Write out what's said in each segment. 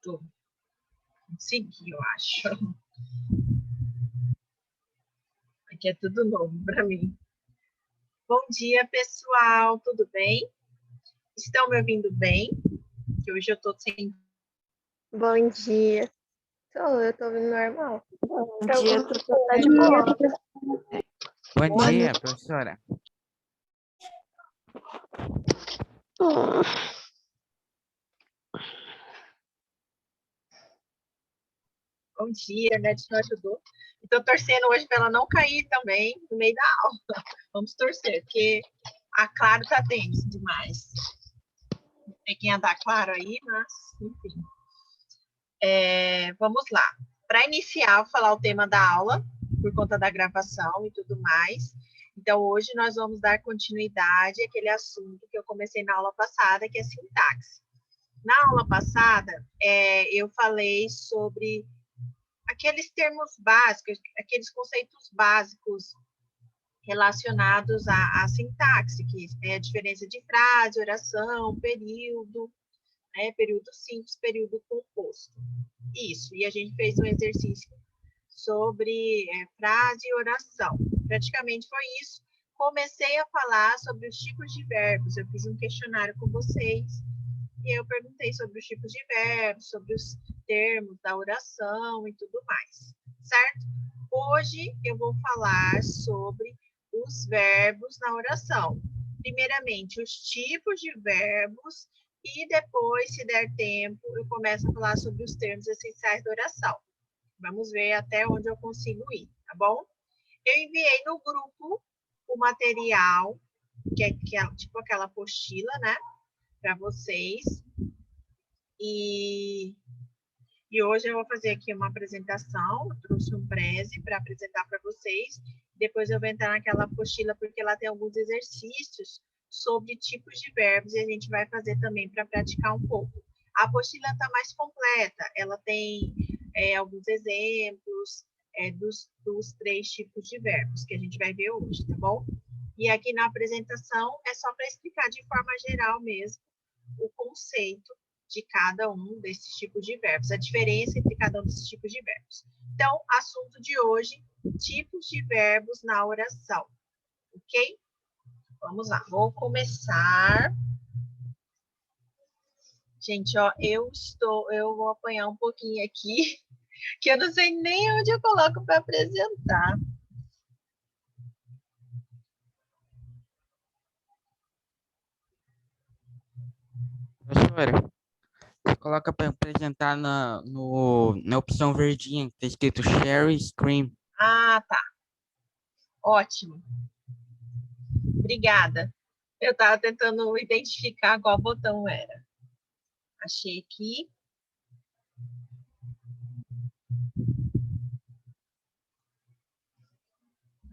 Pronto. Consegui, eu acho. Aqui é tudo novo para mim. Bom dia, pessoal. Tudo bem? Estão me ouvindo bem? Que hoje eu estou sem... Bom dia. Eu tô ouvindo normal. Bom Então, dia, tá de boa. Bom dia, professora. Bom dia, né? Não ajudou. Estou torcendo hoje para ela não cair também no meio da aula. Vamos torcer, porque a Claro tá denso demais. Tem quem andar claro aí, mas enfim. Vamos lá. Para iniciar, vou falar o tema da aula, por conta da gravação e tudo mais. Então, hoje nós vamos dar continuidade àquele assunto que eu comecei na aula passada, que é sintaxe. Na aula passada, eu falei sobre aqueles termos básicos, aqueles conceitos básicos relacionados à sintaxe, que é a diferença de frase, oração, período, período simples, período composto. Isso, e a gente fez um exercício sobre frase e oração. Praticamente foi isso. Comecei a falar sobre os tipos de verbos, eu fiz um questionário com vocês, e eu perguntei sobre os tipos de verbos, sobre os termos da oração e tudo mais, certo? Hoje eu vou falar sobre os verbos na oração. Primeiramente, os tipos de verbos e depois, se der tempo, eu começo a falar sobre os termos essenciais da oração. Vamos ver até onde eu consigo ir, tá bom? Eu enviei no grupo o material, que é tipo aquela apostila, né? Para vocês. E hoje eu vou fazer aqui uma apresentação, eu trouxe um Prezi para apresentar para vocês. Depois eu vou entrar naquela apostila, porque lá tem alguns exercícios sobre tipos de verbos, e a gente vai fazer também para praticar um pouco. A apostila está mais completa, ela tem alguns exemplos dos 3 tipos de verbos que a gente vai ver hoje, tá bom? E aqui na apresentação é só para explicar de forma geral mesmo o conceito de cada um desses tipos de verbos, a diferença entre cada um desses tipos de verbos. Então, assunto de hoje, tipos de verbos na oração, ok? Vamos lá, vou começar. Gente, ó, eu vou apanhar um pouquinho aqui, que eu não sei nem onde eu coloco para apresentar. Professora, você coloca para apresentar na opção verdinha, que está escrito Share Screen. Ah, tá. Ótimo. Obrigada. Eu estava tentando identificar qual botão era. Achei aqui.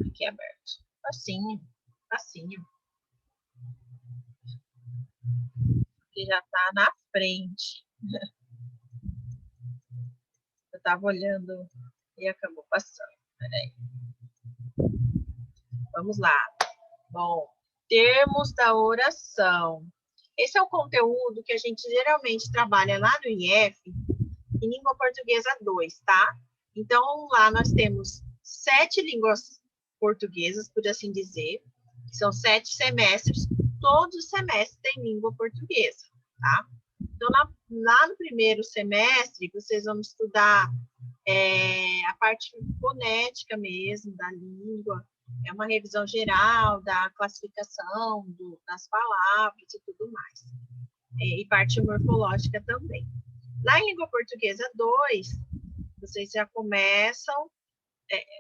Aqui aberto. Facinho, facinho. Aqui já está na frente. Eu estava olhando e acabou passando. Peraí. Vamos lá. Bom, termos da oração. Esse é o conteúdo que a gente geralmente trabalha lá no IF, em língua portuguesa 2, tá? Então, lá nós temos 7 línguas portuguesas, por assim dizer, que são 7 semestres. Todos os semestres têm língua portuguesa, tá? Então, lá no primeiro semestre, vocês vão estudar a parte fonética mesmo da língua, é uma revisão geral da classificação das palavras e tudo mais. E parte morfológica também. Lá em língua portuguesa 2, vocês já começam,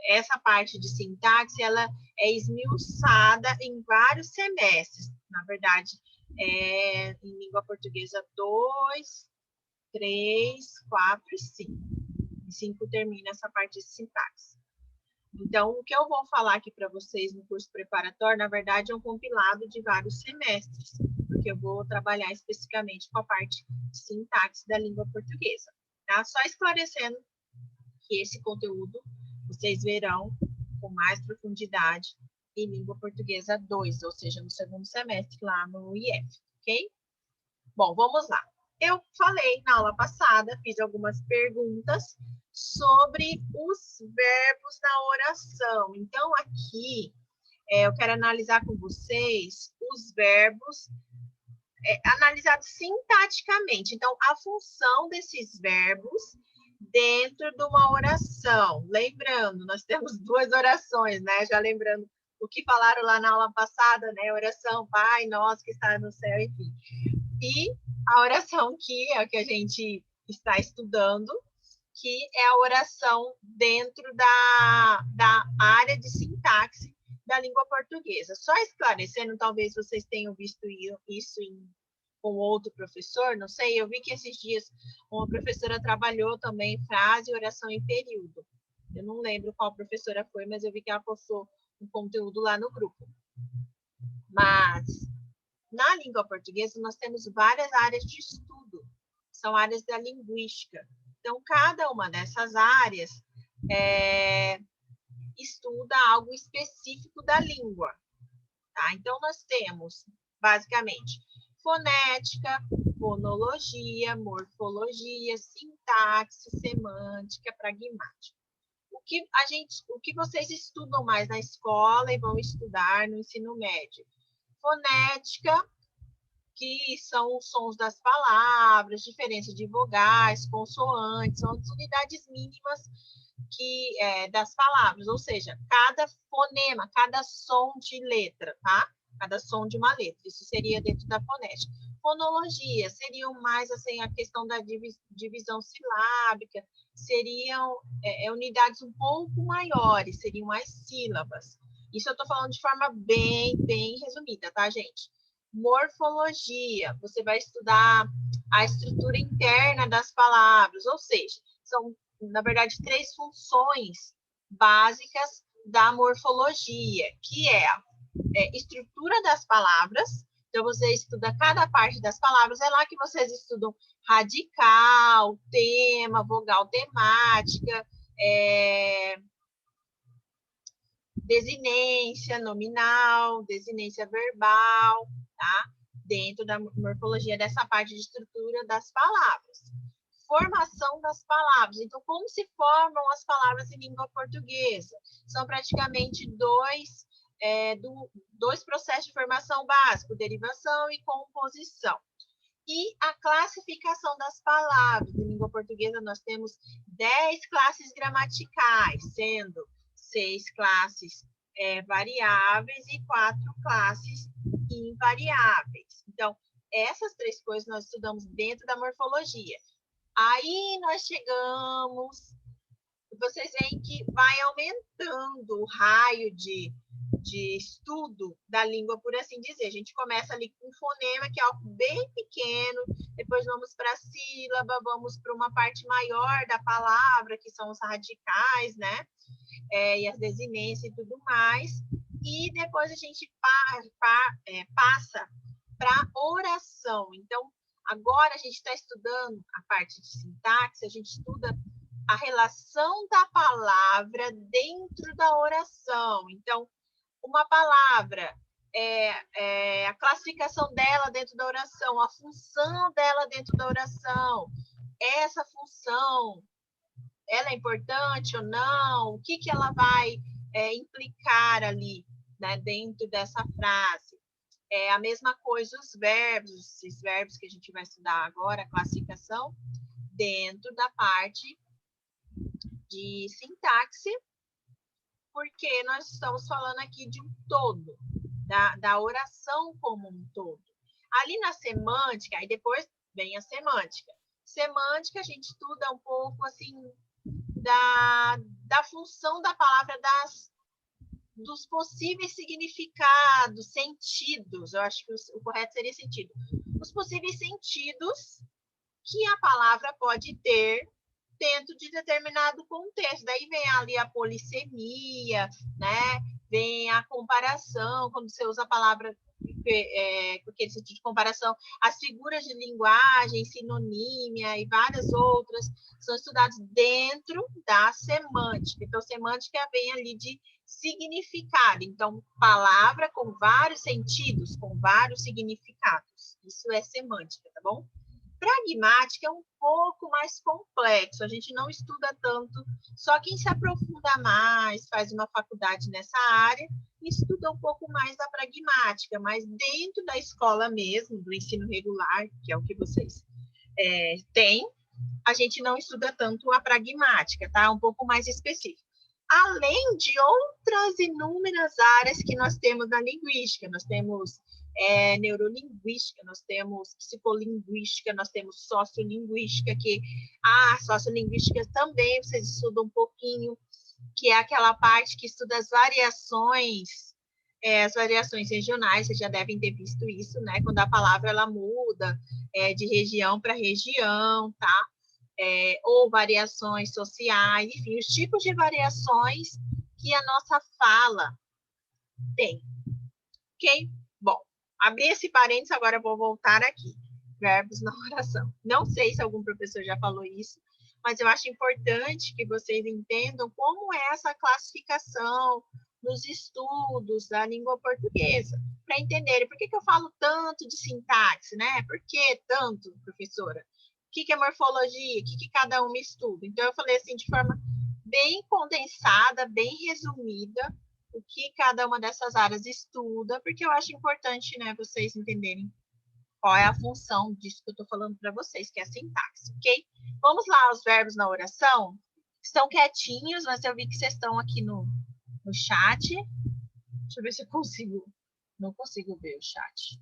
essa parte de sintaxe, ela é esmiuçada em vários semestres. Na verdade, em língua portuguesa 2, 3, 4 e 5. E 5 termina essa parte de sintaxe. Então, o que eu vou falar aqui para vocês no curso preparatório, na verdade, é um compilado de vários semestres, porque eu vou trabalhar especificamente com a parte de sintaxe da língua portuguesa, tá? Só esclarecendo que esse conteúdo vocês verão com mais profundidade em língua portuguesa 2, ou seja, no segundo semestre lá no IF, ok? Bom, vamos lá. eu falei na aula passada, fiz algumas perguntas sobre os verbos na oração. Então, aqui, eu quero analisar com vocês os verbos analisados sintaticamente. Então, a função desses verbos dentro de uma oração. Lembrando, nós temos duas orações, né? Já lembrando o que falaram lá na aula passada, né? Oração, Pai Nosso que está no céu, enfim. E a oração que é a que a gente está estudando, que é a oração dentro da área de sintaxe da língua portuguesa. Só esclarecendo, talvez vocês tenham visto isso com outro professor, não sei, eu vi que esses dias uma professora trabalhou também frase e oração em período. Eu não lembro qual professora foi, mas eu vi que ela postou um conteúdo lá no grupo. Mas, na língua portuguesa, nós temos várias áreas de estudo, são áreas da linguística. Então, cada uma dessas áreas estuda algo específico da língua. Tá? Então, nós temos, basicamente, fonética, fonologia, morfologia, sintaxe, semântica, pragmática. O que vocês estudam mais na escola e vão estudar no ensino médio? Fonética, que são os sons das palavras, diferença de vogais, consoantes, são as unidades mínimas das palavras, ou seja, cada fonema, cada som de letra, tá? Cada som de uma letra, isso seria dentro da fonética. Fonologia, seriam mais assim, a questão da divisão silábica, seriam unidades um pouco maiores, seriam as sílabas. Isso eu estou falando de forma bem resumida, tá, gente? Morfologia, você vai estudar a estrutura interna das palavras, ou seja, são, na verdade, 3 funções básicas da morfologia, que é a estrutura das palavras. Então, você estuda cada parte das palavras, é lá que vocês estudam radical, tema, vogal temática, desinência nominal, desinência verbal, tá? Dentro da morfologia dessa parte de estrutura das palavras. Formação das palavras. Então, como se formam as palavras em língua portuguesa? São praticamente dois processos de formação básico, derivação e composição. E a classificação das palavras. Em língua portuguesa, nós temos 10 classes gramaticais, sendo 6 classes variáveis e 4 classes invariáveis. Então, essas 3 coisas nós estudamos dentro da morfologia. Aí nós chegamos, vocês veem que vai aumentando o raio de estudo da língua, por assim dizer. A gente começa ali com fonema, que é algo bem pequeno, depois vamos para a sílaba, vamos para uma parte maior da palavra, que são os radicais, né? E as desinências e tudo mais. E depois a gente passa para oração. Então, agora a gente está estudando a parte de sintaxe, a gente estuda a relação da palavra dentro da oração. Então, uma palavra, a classificação dela dentro da oração, a função dela dentro da oração, essa função, ela é importante ou não? O que ela vai implicar ali, né, dentro dessa frase? É a mesma coisa os verbos, esses verbos que a gente vai estudar agora, a classificação, dentro da parte de sintaxe, porque nós estamos falando aqui de um todo, da oração como um todo. Ali na semântica, aí depois vem a semântica. Semântica, a gente estuda um pouco, assim, da função da palavra, dos possíveis significados, sentidos, eu acho que o correto seria sentido. Os possíveis sentidos que a palavra pode ter dentro de determinado contexto. Daí vem ali a polissemia, né? Vem a comparação, quando você usa a palavra com aquele sentido de comparação, as figuras de linguagem, sinonímia e várias outras são estudadas dentro da semântica. Então, semântica vem ali de significado. Então, palavra com vários sentidos, com vários significados. Isso é semântica, tá bom? Pragmática é um pouco mais complexo, a gente não estuda tanto, só quem se aprofunda mais, faz uma faculdade nessa área, estuda um pouco mais da pragmática, mas dentro da escola mesmo, do ensino regular, que é o que vocês têm, a gente não estuda tanto a pragmática, tá? Um pouco mais específico. Além de outras inúmeras áreas que nós temos na linguística, nós temos neurolinguística, nós temos psicolinguística, nós temos sociolinguística, que a sociolinguística também vocês estudam um pouquinho, que é aquela parte que estuda as variações regionais, vocês já devem ter visto isso, né? Quando a palavra ela muda de região para região, tá? Ou variações sociais, enfim, os tipos de variações que a nossa fala tem. Ok? Bom, abri esse parênteses, agora eu vou voltar aqui. Verbos na oração. Não sei se algum professor já falou isso, mas eu acho importante que vocês entendam como é essa classificação nos estudos da língua portuguesa, para entenderem por que eu falo tanto de sintaxe, né? Por que tanto, professora? O que é morfologia? O que cada um estuda? Então, eu falei assim, de forma bem condensada, bem resumida, o que cada uma dessas áreas estuda, porque eu acho importante, né, vocês entenderem qual é a função disso que eu estou falando para vocês, que é a sintaxe, ok? Vamos lá, os verbos na oração. Estão quietinhos, mas eu vi que vocês estão aqui no chat. Deixa eu ver se eu consigo. Não consigo ver o chat.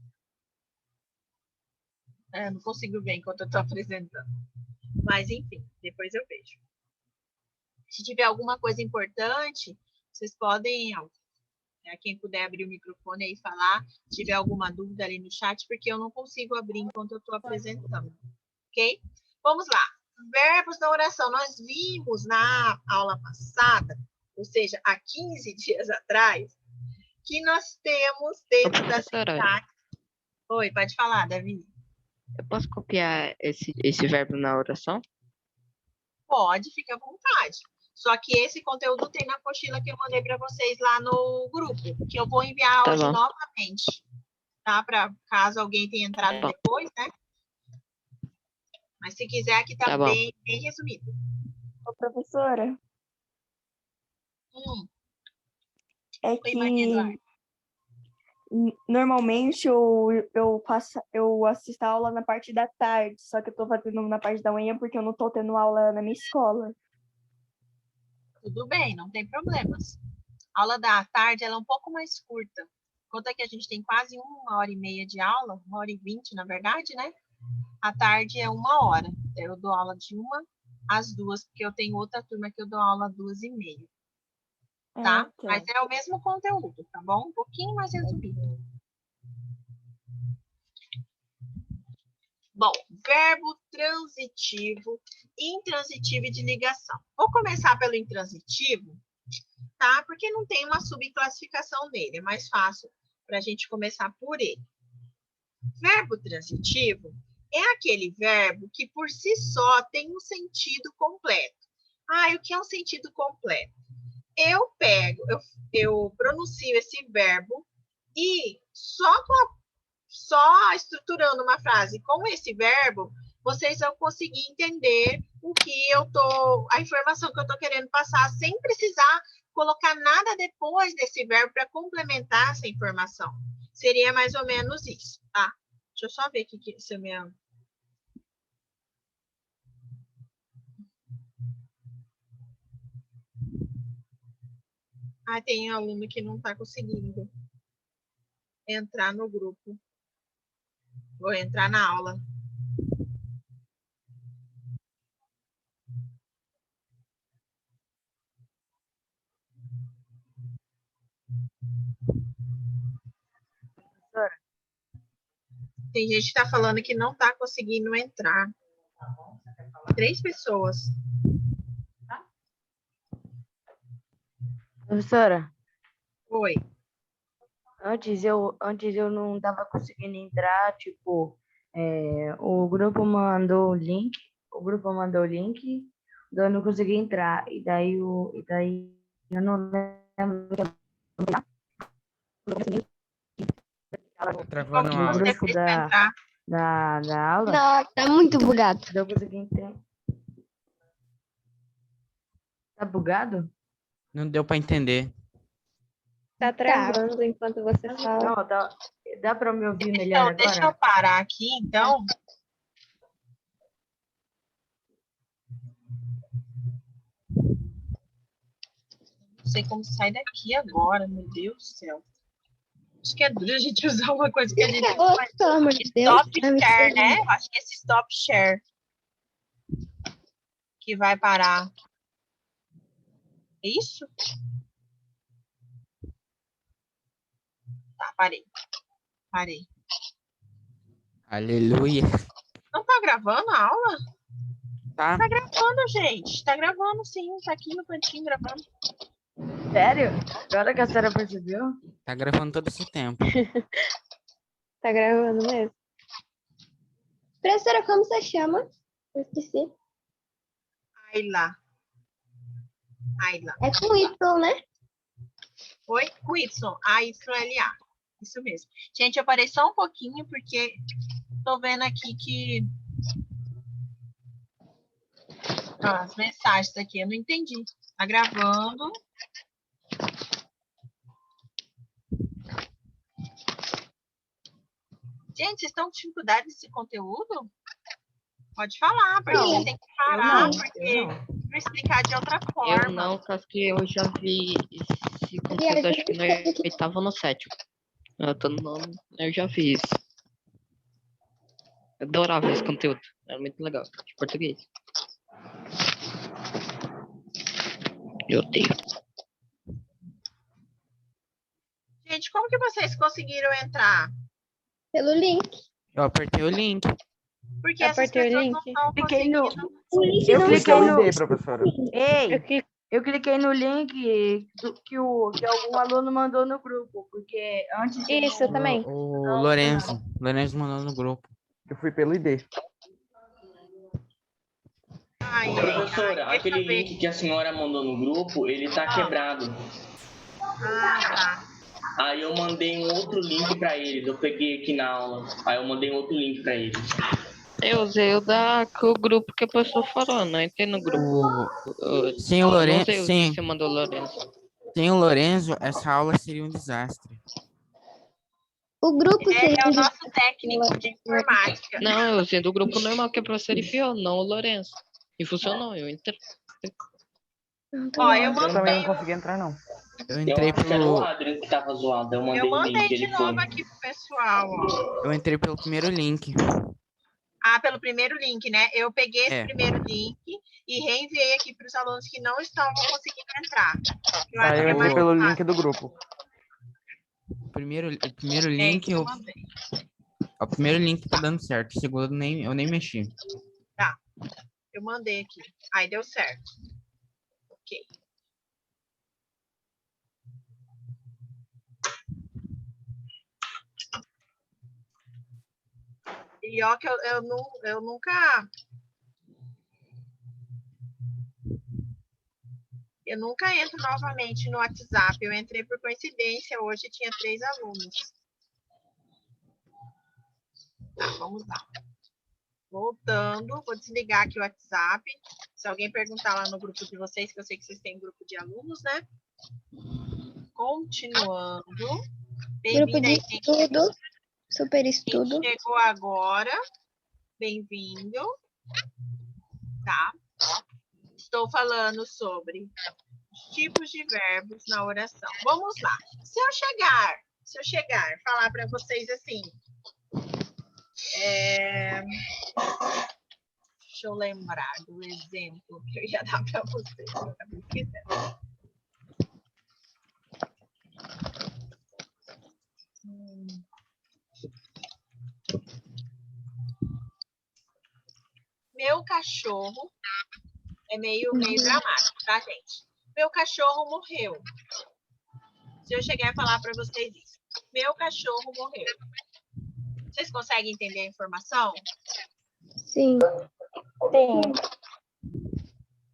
Não consigo ver enquanto eu estou apresentando. Mas, enfim, depois eu vejo. Se tiver alguma coisa importante, vocês podem, quem puder abrir o microfone aí e falar, se tiver alguma dúvida ali no chat, porque eu não consigo abrir enquanto eu estou apresentando. Ok? Vamos lá. Verbos da oração. Nós vimos na aula passada, ou seja, há 15 dias atrás, que nós temos dentro da sintaxe... Oi, pode falar, Davi. Eu posso copiar esse verbo na oração? Pode, fica à vontade. Só que esse conteúdo tem na apostila que eu mandei para vocês lá no grupo, que eu vou enviar hoje novamente, tá? Para caso alguém tenha entrado depois, né? Mas se quiser, aqui tá bem resumido. Ô, professora. É Oi, que Maria Eduarda. normalmente eu assisto a aula na parte da tarde, só que eu tô fazendo na parte da manhã porque eu não tô tendo aula na minha escola. Tudo bem, não tem problemas. A aula da tarde ela é um pouco mais curta. Conta que a gente tem quase 1h30 de aula, 1h20, na verdade, né? A tarde é 1 hora. Eu dou aula de 1 às 2, porque eu tenho outra turma que eu dou aula às 2h30. Tá? Mas é o mesmo conteúdo, tá bom? Um pouquinho mais resumido. Bom, verbo transitivo, intransitivo e de ligação. Vou começar pelo intransitivo, tá? Porque não tem uma subclassificação nele, é mais fácil para a gente começar por ele. Verbo transitivo é aquele verbo que por si só tem um sentido completo. O que é um sentido completo? Eu pronuncio esse verbo e só estruturando uma frase com esse verbo, vocês vão conseguir entender a informação que eu estou querendo passar, sem precisar colocar nada depois desse verbo para complementar essa informação. Seria mais ou menos isso, tá? Deixa eu só ver aqui se eu me... Tem um aluno que não está conseguindo entrar no grupo. Vou entrar na aula. Tem gente que está falando que não está conseguindo entrar. 3 pessoas. Professora? Oi. Antes eu não estava conseguindo entrar, tipo, o grupo mandou o link, daí eu não consegui entrar, e daí eu não lembro. Travando Como o você áudio. fez para entrar? da aula. Não, tá muito bugado. Eu consegui entender. Tá bugado? Não deu para entender. Tá travando enquanto você fala. Não, dá pra me ouvir melhor Então, agora? deixa eu parar aqui, então. Não sei como sai daqui agora, meu Deus do céu. Acho que é duro a gente usar uma coisa que a gente não Ô, faz. pelo amor de Deus. Stop tá me share, né? servindo. Eu acho que é esse stop share que vai parar. É isso? Tá, parei. Parei. Aleluia. Não tá gravando a aula? Tá? Tá gravando, gente. Tá gravando, sim. Tá aqui no cantinho gravando. Sério? Agora que a senhora percebeu? Tá gravando todo esse tempo. Tá gravando mesmo? Professora, como você chama? Eu esqueci. Ayla. Ayla. É com Y, né? Oi? Com Y. A-Y-L-A. Isso mesmo. Gente, eu parei só um pouquinho, porque tô vendo aqui que... Ó, as mensagens aqui, eu não entendi. Tá gravando. Gente, vocês estão com dificuldade desse conteúdo? Pode falar, porque Não, você tem que parar, eu porque não. vou explicar de outra Eu forma. não, porque eu já vi esse conteúdo, acho que no oitavo ou no sétimo. Eu tô no nono, eu já vi isso. Eu adorava esse conteúdo, era muito legal, de português. Eu odeio. Gente, como que vocês conseguiram entrar? Pelo link. Eu apertei o link. Porque essas Apertei o pessoas não link. estão Cliquei no. conseguindo. O link Eu não cliquei está no. professora. Ei! Eu que- Eu cliquei no link que algum aluno mandou no grupo, porque antes Isso, eu também. O Lorenzo. Lorenzo mandou no grupo. Eu fui pelo ID. Ai, Professora, deixa aquele eu ver. link que a senhora mandou no grupo, ele tá quebrado. Ah, tá. Aí eu mandei um outro link pra eles. Eu peguei aqui na aula. Aí eu mandei um outro link pra eles. Eu usei o grupo que a pessoa falou, não entrei no grupo. Sem o Não Lorenzo, usei o que você mandou, Lourenço. sem o Lorenzo, essa aula seria um desastre. O grupo Ele seria é o nosso técnico de informática. Não, eu usei do grupo normal que a professora enviou, não o Lourenço. E funcionou, eu entrei. Ó, eu Eu também não mandei, consegui entrar, não. Eu Eu entrei acho que era o pelo, Adrian que tava zoado. Eu mandei eu o link, mandei de ele foi. novo aqui pro pessoal, ó. eu entrei pelo primeiro link. Ah, pelo primeiro link, né? Eu peguei esse É. primeiro link e reenviei aqui para os alunos que não estavam conseguindo entrar. Eu acho Aí que eu é entrei mais pelo fácil. link do grupo. O primeiro É link, isso que eu mandei. o primeiro link tá dando certo. O segundo eu nem mexi. Eu mandei aqui. Aí deu certo. Ok. E ó, que eu nunca. Eu nunca entro novamente no WhatsApp. Eu entrei por coincidência. Hoje tinha 3 alunos. Tá, vamos lá. Voltando, vou desligar aqui o WhatsApp. Se alguém perguntar lá no grupo de vocês, que eu sei que vocês têm grupo de alunos, né? Continuando. grupo Bem-vinda de aí, quem estudo, super quem estudo. chegou agora. Bem-vindo. Tá? Estou falando sobre os tipos de verbos na oração. Vamos lá. Se eu chegar, falar para vocês assim. Deixa eu lembrar do exemplo que eu ia dar para vocês. Eu acabei esquecendo. Meu cachorro é meio dramático, tá, gente? Meu cachorro morreu. Se eu chegar e falar para vocês isso. Meu cachorro morreu. Vocês conseguem entender a informação? Sim.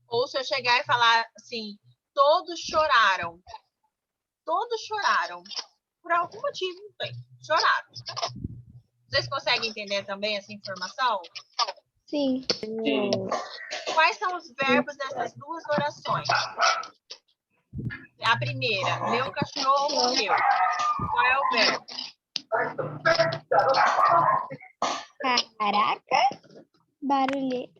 Ou se eu chegar e falar assim, todos choraram. Todos choraram. Por algum motivo, não tem. Choraram. Vocês conseguem entender também essa informação? Sim. Quais são os verbos dessas duas orações? A primeira, meu cachorro morreu. Qual é o verbo? Caraca. Barulheira.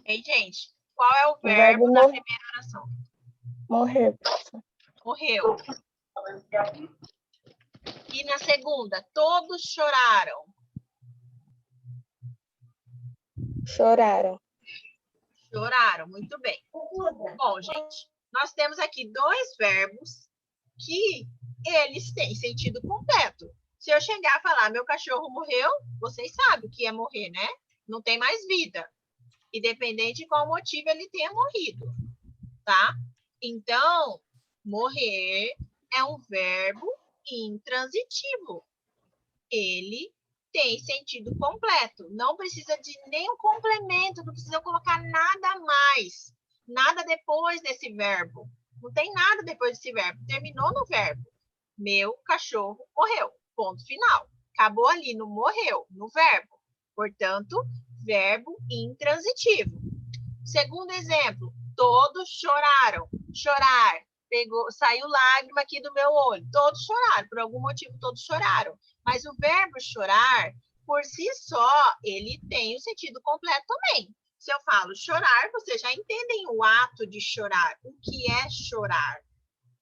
Hein, gente? Qual é o verbo verbo da morrer. primeira oração? Morrer. Morreu. E na segunda, todos choraram. Choraram. Choraram, muito bem. Bom, gente, nós temos aqui dois verbos que eles têm sentido completo. Se eu chegar a falar, meu cachorro morreu, vocês sabem o que é morrer, né? Não tem mais vida. Independente de qual motivo ele tenha morrido, tá? Então, morrer é um verbo intransitivo. Ele tem sentido completo. Não precisa de nenhum complemento, não precisa colocar nada a mais. Nada depois desse verbo. Não tem nada depois desse verbo. Terminou no verbo. Meu cachorro morreu. Ponto final. Acabou ali no morreu, no verbo. Portanto, verbo intransitivo. Segundo exemplo, todos choraram. Chorar. Saiu lágrima aqui do meu olho. Todos choraram. Por algum motivo, todos choraram. Mas o verbo chorar, por si só, ele tem o sentido completo também. Se eu falo chorar, vocês já entendem o ato de chorar. O que é chorar?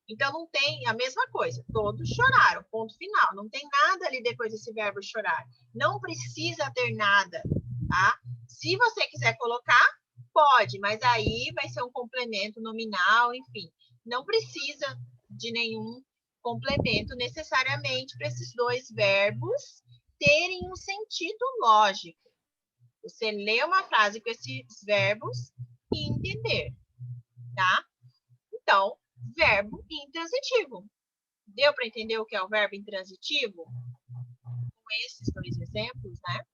Então, não tem a mesma coisa. Todos choraram, ponto final. Não tem nada ali depois desse verbo chorar. Não precisa ter nada, tá? Se você quiser colocar, pode, mas aí vai ser um complemento nominal, enfim. Não precisa de nenhum complemento necessariamente para esses dois verbos terem um sentido lógico. Você lê uma frase com esses verbos e entender, tá? Então, verbo intransitivo. Deu para entender o que é o verbo intransitivo? Com esses dois exemplos, né?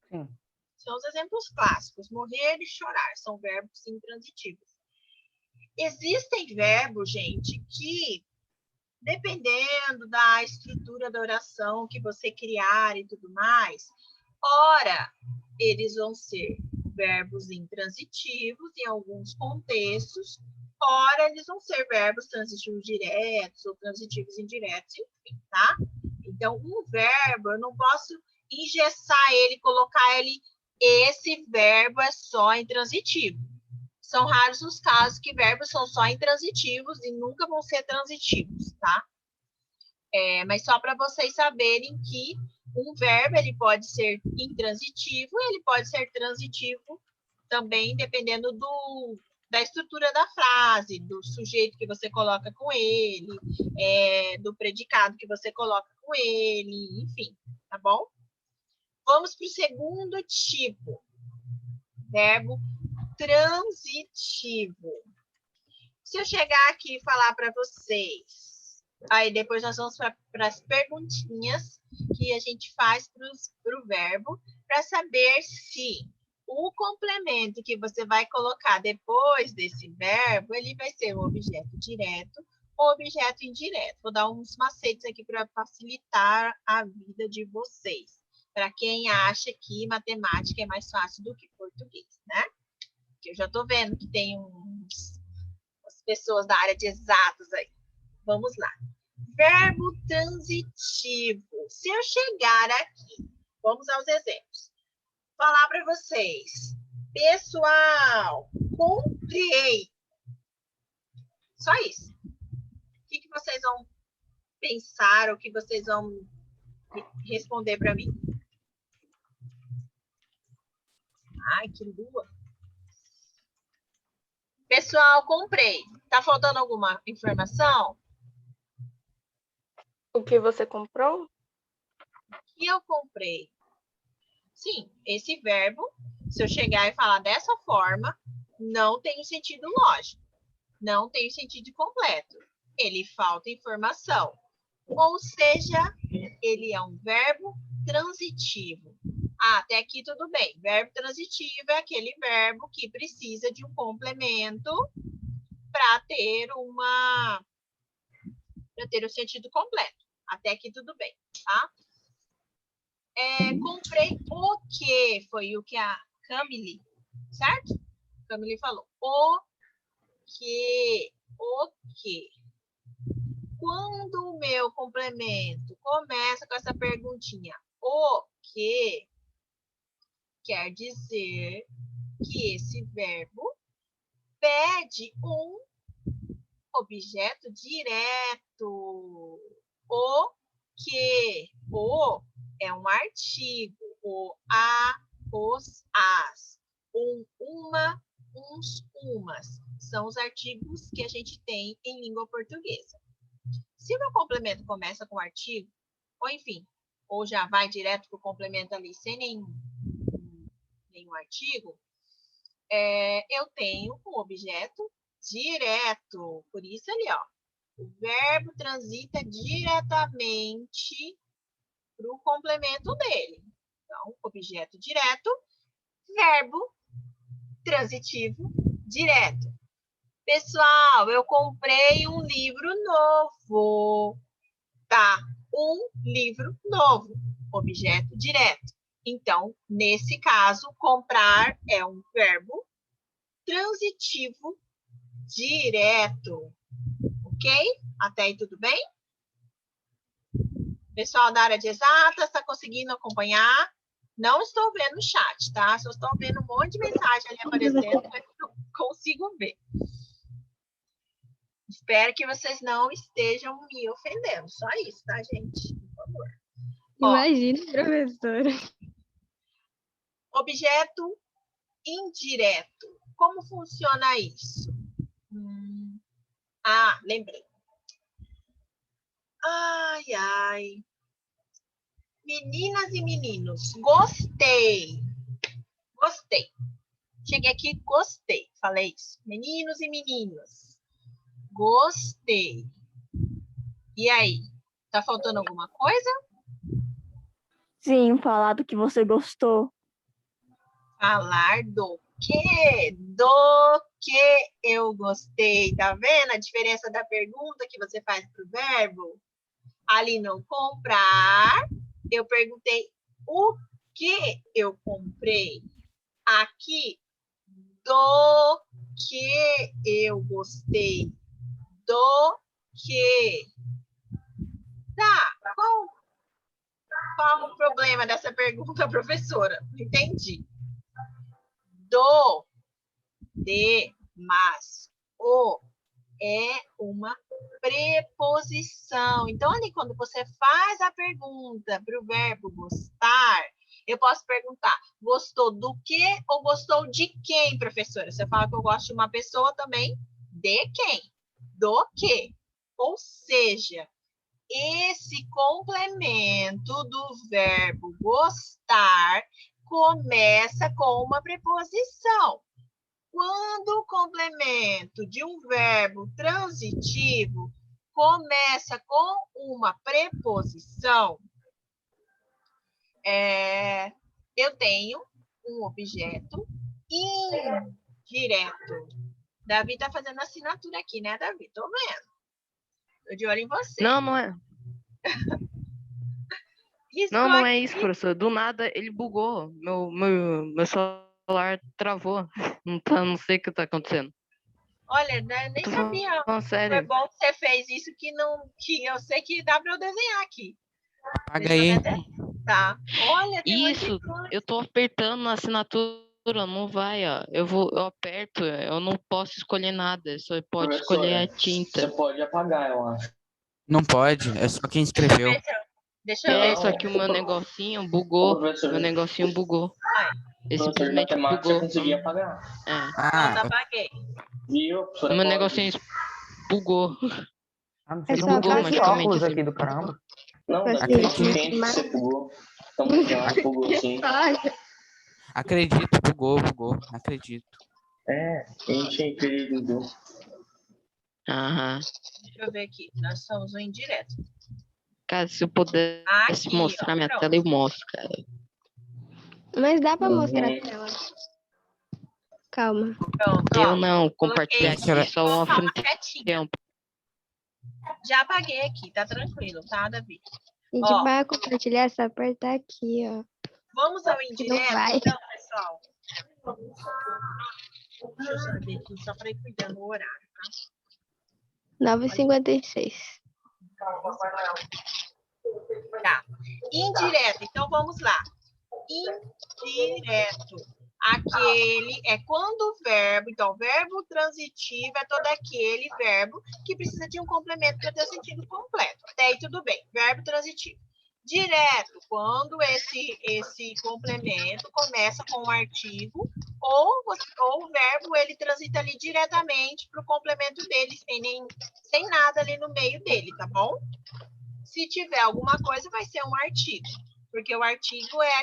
Sim. São os exemplos clássicos. Morrer e chorar são verbos intransitivos. Existem verbos, gente, que, dependendo da estrutura da oração que você criar e tudo mais, ora, eles vão ser verbos intransitivos em alguns contextos, ora, eles vão ser verbos transitivos diretos ou transitivos indiretos, enfim, tá? Então, um verbo, eu não posso engessar ele, colocar ele, esse verbo é só intransitivo. São raros os casos que verbos são só intransitivos e nunca vão ser transitivos, tá? Mas só para vocês saberem que um verbo ele pode ser intransitivo e ele pode ser transitivo também, dependendo da estrutura da frase, do sujeito que você coloca com ele, do predicado que você coloca com ele, enfim, tá bom? Vamos para o segundo tipo, verbo transitivo. Se eu chegar aqui e falar para vocês, aí depois nós vamos para as perguntinhas que a gente faz para o verbo, para saber se o complemento que você vai colocar depois desse verbo, ele vai ser um objeto direto ou objeto indireto. Vou dar uns macetes aqui para facilitar a vida de vocês. Para quem acha que matemática é mais fácil do que português, né? Porque eu já estou vendo que tem umas pessoas da área de exatos aí. Vamos lá. Verbo transitivo. Se eu chegar aqui, vamos aos exemplos. Falar para vocês. Pessoal, comprei. Só isso. O que vocês vão pensar, o que vocês vão responder para mim? Ai, que lua. Pessoal, comprei. Tá faltando alguma informação? O que você comprou? O que eu comprei? Sim, esse verbo, se eu chegar e falar dessa forma, não tem o sentido lógico. Não tem o sentido completo. Ele falta informação. Ou seja, ele é um verbo transitivo. Até aqui tudo bem. Verbo transitivo é aquele verbo que precisa de um complemento para ter para ter o sentido completo. Até aqui tudo bem, tá? Comprei o quê? Foi o que a Camille, certo? Camille falou. O quê? O quê? Quando o meu complemento começa com essa perguntinha, o quê? Quer dizer que esse verbo pede um objeto direto. O que? O é um artigo. O, a, os, as. Um, uma, uns, umas. São os artigos que a gente tem em língua portuguesa. Se o meu complemento começa com artigo, ou enfim, ou já vai direto para o complemento ali sem nenhum artigo, eu tenho um objeto direto. Por isso ali, ó, o verbo transita diretamente para o complemento dele. Então, objeto direto, verbo transitivo direto. Pessoal, eu comprei um livro novo. Tá, um livro novo, objeto direto. Então, nesse caso, comprar é um verbo transitivo direto. Ok? Até aí tudo bem? Pessoal da área de exatas, está conseguindo acompanhar? Não estou vendo o chat, tá? Só estou vendo um monte de mensagem ali aparecendo, mas não consigo ver. Espero que vocês não estejam me ofendendo. Só isso, tá, gente? Por favor. Imagina, professora. Objeto indireto. Como funciona isso? Lembrei. Ai, ai. Meninas e meninos, gostei. Gostei. Cheguei aqui, gostei. Falei isso. Meninos e meninas, gostei. E aí? Tá faltando alguma coisa? Sim, falar do que você gostou. Falar do quê? Do que eu gostei. Tá vendo a diferença da pergunta que você faz pro verbo? Ali no comprar, eu perguntei o que eu comprei. Aqui, do que eu gostei. Do que. Tá, qual o problema dessa pergunta, professora? Entendi. Do, de, mas, o é uma preposição. Então, ali, quando você faz a pergunta para o verbo gostar, eu posso perguntar, gostou do quê ou gostou de quem, professora? Você fala que eu gosto de uma pessoa também, de quem? Do quê? Ou seja, esse complemento do verbo gostar começa com uma preposição. Quando o complemento de um verbo transitivo começa com uma preposição, eu tenho um objeto indireto. Davi está fazendo assinatura aqui, né, Davi? Tô vendo. Tô de olho em você. Não, não é. Riscou Não é isso, aqui. professor. Do nada ele bugou. Meu celular travou. Não sei o que tá acontecendo. Olha, né, nem Tô sabia. falando Foi sério. bom que você fez isso, que eu sei que dá para eu desenhar aqui. Paga Deixa eu aí. até... Tá. Olha, tem um monte de Isso, coisa. eu tô apertando na assinatura, não vai, ó. Eu aperto, eu não posso escolher nada, só pode escolher a tinta. Você pode apagar, eu acho. Não pode, é só quem escreveu. Deixa eu ver. Só que o meu negocinho bugou. Professor, Meu negocinho bugou. Ele professor de simplesmente matemática bugou. conseguia apagar. É. Pronto, Ah, apaguei. Viu? O meu negocinho bugou. Ah, não É sei Ele só como bugou que apagar. esse magicamente óculos assim. aqui do caramba. Não, deve ter Acredito. muito quente que você bugou. Então, já bugou sim. acredito, bugou, acredito. É, a gente é incrível. Aham. Deixa eu ver aqui. Nós somos um indireto. Cara, se eu pudesse Aqui, mostrar ó, minha pronto. tela, eu mostro, cara. Mas dá pra Uhum. mostrar a tela. Calma. Pronto, Eu ó. não, Coloquei compartilhar aqui, aqui só uma calma, frente. quietinha. Já apaguei aqui, tá tranquilo, tá, Davi? Gente, Ó. para compartilhar, é só apertar aqui, ó. Vamos ao Não indireto, vai. então, pessoal. Deixa eu saber aqui, só para ir cuidando do horário. 9h56. Tá. Indireto, então vamos lá. Indireto. Aquele é quando o verbo, então, verbo transitivo é todo aquele verbo que precisa de um complemento para ter o sentido completo. Até aí tudo bem, verbo transitivo. Direto, quando esse complemento começa com um artigo ou o verbo ele transita ali diretamente para o complemento dele, sem nada ali no meio dele, tá bom? Se tiver alguma coisa, vai ser um artigo. Porque o artigo é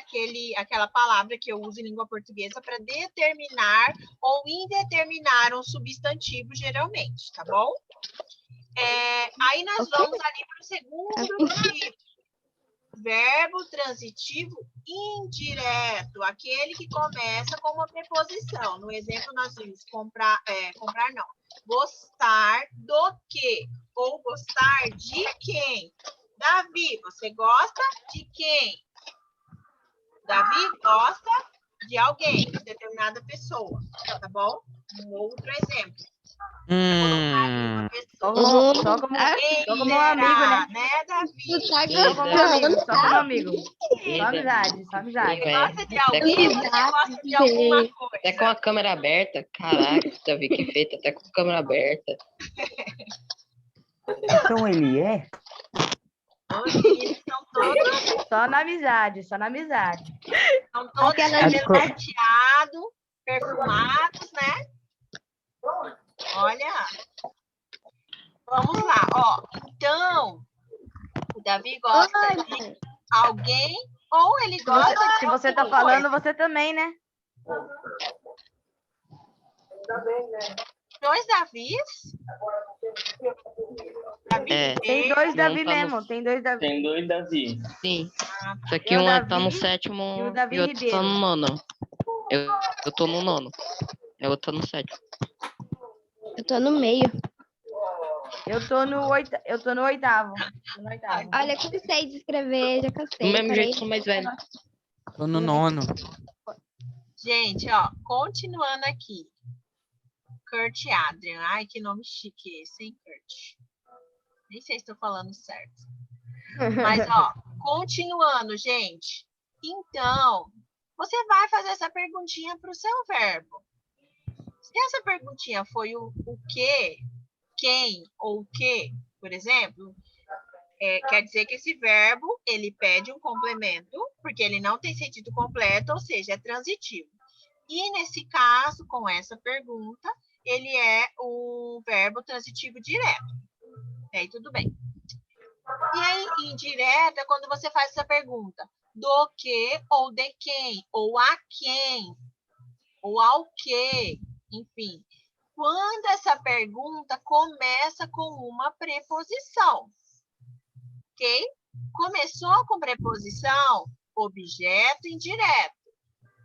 aquela palavra que eu uso em língua portuguesa para determinar ou indeterminar um substantivo, geralmente, tá bom? Aí nós vamos ali para o segundo tipo. Verbo transitivo indireto, aquele que começa com uma preposição. No exemplo, nós vimos comprar não. Gostar do quê? Ou gostar de quem? Davi, você gosta de quem? Davi gosta de alguém, de determinada pessoa, tá bom? Um outro exemplo. Uma pessoa Só como um amigo, né? né, Davi? Tu tá Só como um amigo, só como um amigo. Só amizade, só amizade. Você gosta de alguém ou você gosta de alguma coisa? Até com a câmera aberta. Caraca, Davi, que feito. Até com a câmera aberta. Então ele é? Os meninos estão todos, Só na amizade, só na amizade. penteados, perfumados, né? Olha. Vamos lá, ó. Então, o Davi gosta de alguém ou ele gosta de Se você tá alguma falando, coisa. você também, né? Dois Davis? Davi É. Tem primeiro. dois Davi Não, tá no- mesmo, tem dois Davi. Tem 2 Davi. Sim. Só que Eu, um tá no Davi, sétimo e o Davi e outro Ribeiro. tá no nono. Eu tô no nono. E o outro tá no sétimo. Eu tô no meio. Eu tô no oitavo. Tô no oitavo. Olha, cansei de escrever, já cansei. Do mesmo parei. jeito, sou mais velho. Tô no nono. Gente, ó, continuando aqui. Kurt Adrian. Ai, que nome chique esse, hein, Kurt? Nem sei se estou falando certo. Mas, ó, continuando, gente. Então, você vai fazer essa perguntinha para o seu verbo. Se essa perguntinha foi o que, quem ou o que, por exemplo, quer dizer que esse verbo, ele pede um complemento, porque ele não tem sentido completo, ou seja, é transitivo. E, nesse caso, com essa pergunta, ele é o verbo transitivo direto. E aí, tudo bem. E aí, indireto é quando você faz essa pergunta. Do que ou de quem? Ou a quem? Ou ao que? Enfim. Quando essa pergunta começa com uma preposição. Ok? Começou com preposição, objeto indireto.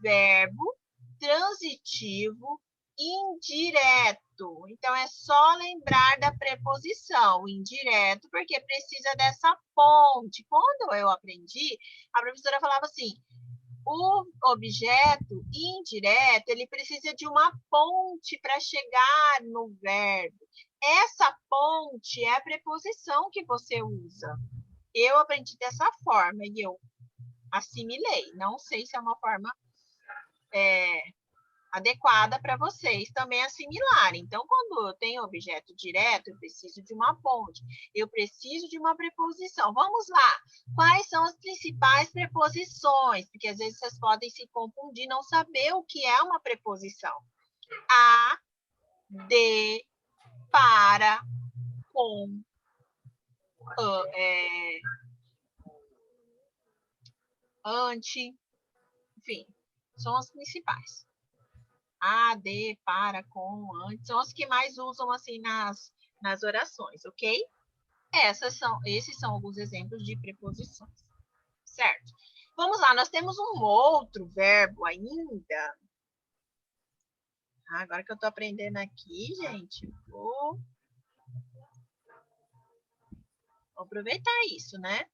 Verbo transitivo indireto. Então, é só lembrar da preposição indireto, porque precisa dessa ponte. Quando eu aprendi, a professora falava assim, o objeto indireto, ele precisa de uma ponte para chegar no verbo. Essa ponte é a preposição que você usa. Eu aprendi dessa forma e eu assimilei. Não sei se é uma forma adequada para vocês também assimilarem. Então, quando eu tenho objeto direto, eu preciso de uma ponte, eu preciso de uma preposição. Vamos lá. Quais são as principais preposições? Porque às vezes vocês podem se confundir, não saber o que é uma preposição. A, de, para, com, ante, enfim, são as principais. A, de, para, com, antes, são os que mais usam assim nas orações, ok? Esses são alguns exemplos de preposições, certo? Vamos lá, nós temos um outro verbo ainda. Agora que eu estou aprendendo aqui, gente, vou Vou aproveitar isso, né?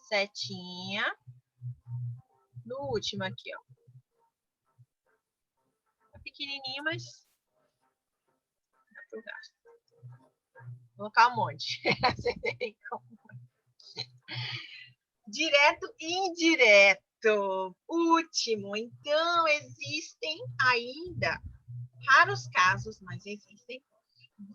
Setinha. No último aqui, ó. É pequenininho, mas dá pro gasto. Vou colocar um monte. Direto e indireto. Último. Então, existem ainda raros casos, mas existem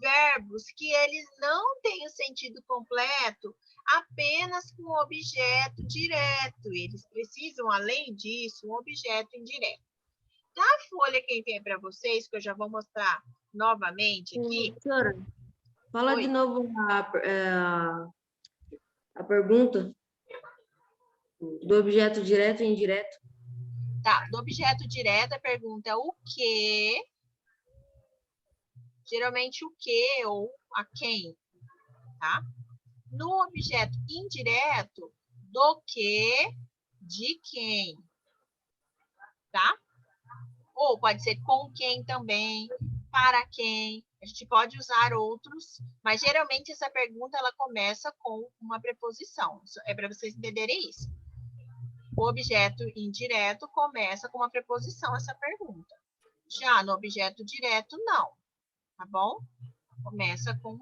verbos que eles não têm o sentido completo apenas com o objeto direto. Eles precisam, além disso, um objeto indireto. Na folha que eu enviei para vocês, que eu já vou mostrar novamente aqui. Professora, fala Oi. de novo a pergunta do objeto direto e indireto. Tá, do objeto direto, a pergunta é o que, geralmente o que ou a quem, tá? No objeto indireto, do que, de quem, tá? Ou pode ser com quem também, para quem. A gente pode usar outros, mas geralmente essa pergunta ela começa com uma preposição. É para vocês entenderem isso. O objeto indireto começa com uma preposição, essa pergunta. Já no objeto direto, não. Tá bom? Começa com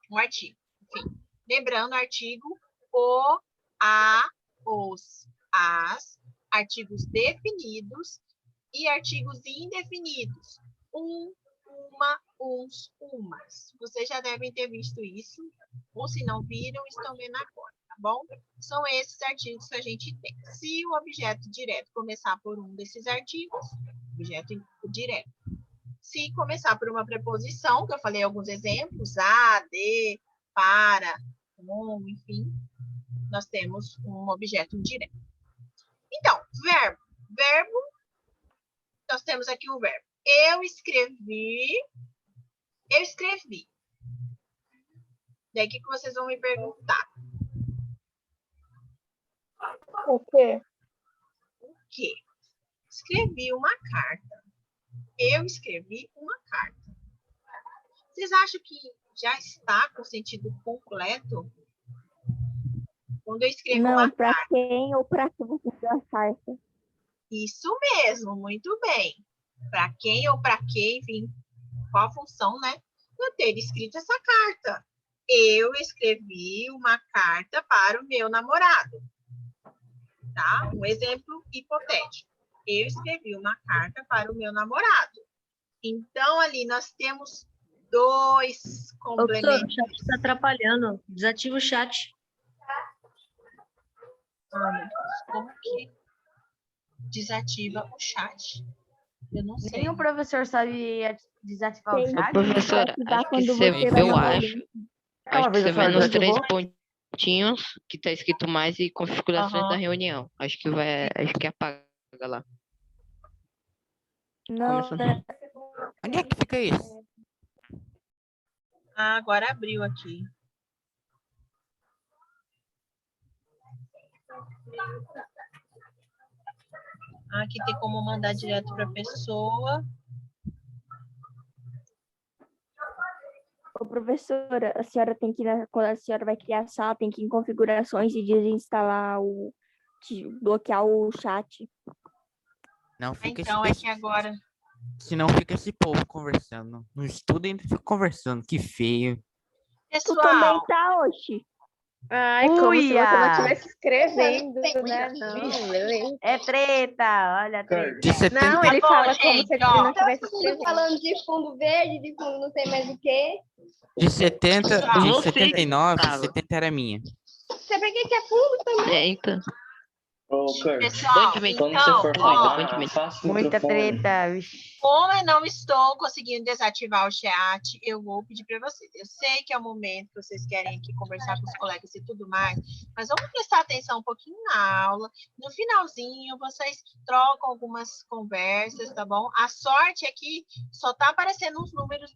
um artigo. Enfim, lembrando, artigo, o, a, os, as, artigos definidos e artigos indefinidos. Um, uma, uns, umas. Vocês já devem ter visto isso, ou se não viram, estão vendo agora, tá bom? São esses artigos que a gente tem. Se o objeto direto começar por um desses artigos, objeto direto. Se começar por uma preposição, que eu falei alguns exemplos, a, de, para, com, enfim, nós temos um objeto indireto. Então, verbo. Verbo, nós temos aqui o verbo. Eu escrevi. Daí, o que vocês vão me perguntar? O quê? O quê? Escrevi uma carta. Eu escrevi uma carta. Vocês acham que já está com sentido completo? Quando eu escrevo Não, uma para carta. quem ou para que você deu a carta? Isso mesmo, muito bem. Para quem ou para que, enfim, qual a função, né? Eu ter escrito essa carta. Eu escrevi uma carta para o meu namorado. Tá? Um exemplo hipotético. Eu escrevi uma carta para o meu namorado. Então, ali nós temos dois Professor, o complementos. chat está atrapalhando. Desativa o chat. Ah, meu Deus, como que desativa o chat? Eu não sei. Nenhum professor sabe desativar o Tem chat. Professora, ativar acho que quando você, você vai eu dar acho, uma acho que você vai nos três pontinhos que tá escrito mais e configurações da reunião. Acho que apaga lá. Não, Começando. Onde é que fica isso? Ah, agora abriu aqui. Aqui tem como mandar direto para a pessoa. Ô, professora, a senhora tem que, quando a senhora vai criar a sala, tem que ir em configurações e desinstalar bloquear o chat. Não fica Então, esse, é que agora... senão fica esse povo conversando. No estudo ainda fica conversando. Que feio. Tu também Pessoal, tá, oxi. Ai, como se você não Uia! estivesse escrevendo, né? Não, beleza. É treta, olha a treta. De 70, Não, ele bom, fala como gente, se ele ó. não estivesse Todo mundo escrevendo. falando de fundo verde, de fundo não sei mais o quê. de 70, Pessoal, de você 79, fala. 70 era minha. Você pra que é fundo também? É, então. Ô, Kurt, pessoal, Bandimente. quando então, você for ó, falar, faça o Muita microfone. treta, vixi. como eu não estou conseguindo desativar o chat, eu vou pedir para vocês. Eu sei que é o momento que vocês querem aqui conversar com os colegas e tudo mais, mas vamos prestar atenção um pouquinho na aula. No finalzinho, vocês trocam algumas conversas, tá bom? A sorte é que só tá aparecendo os números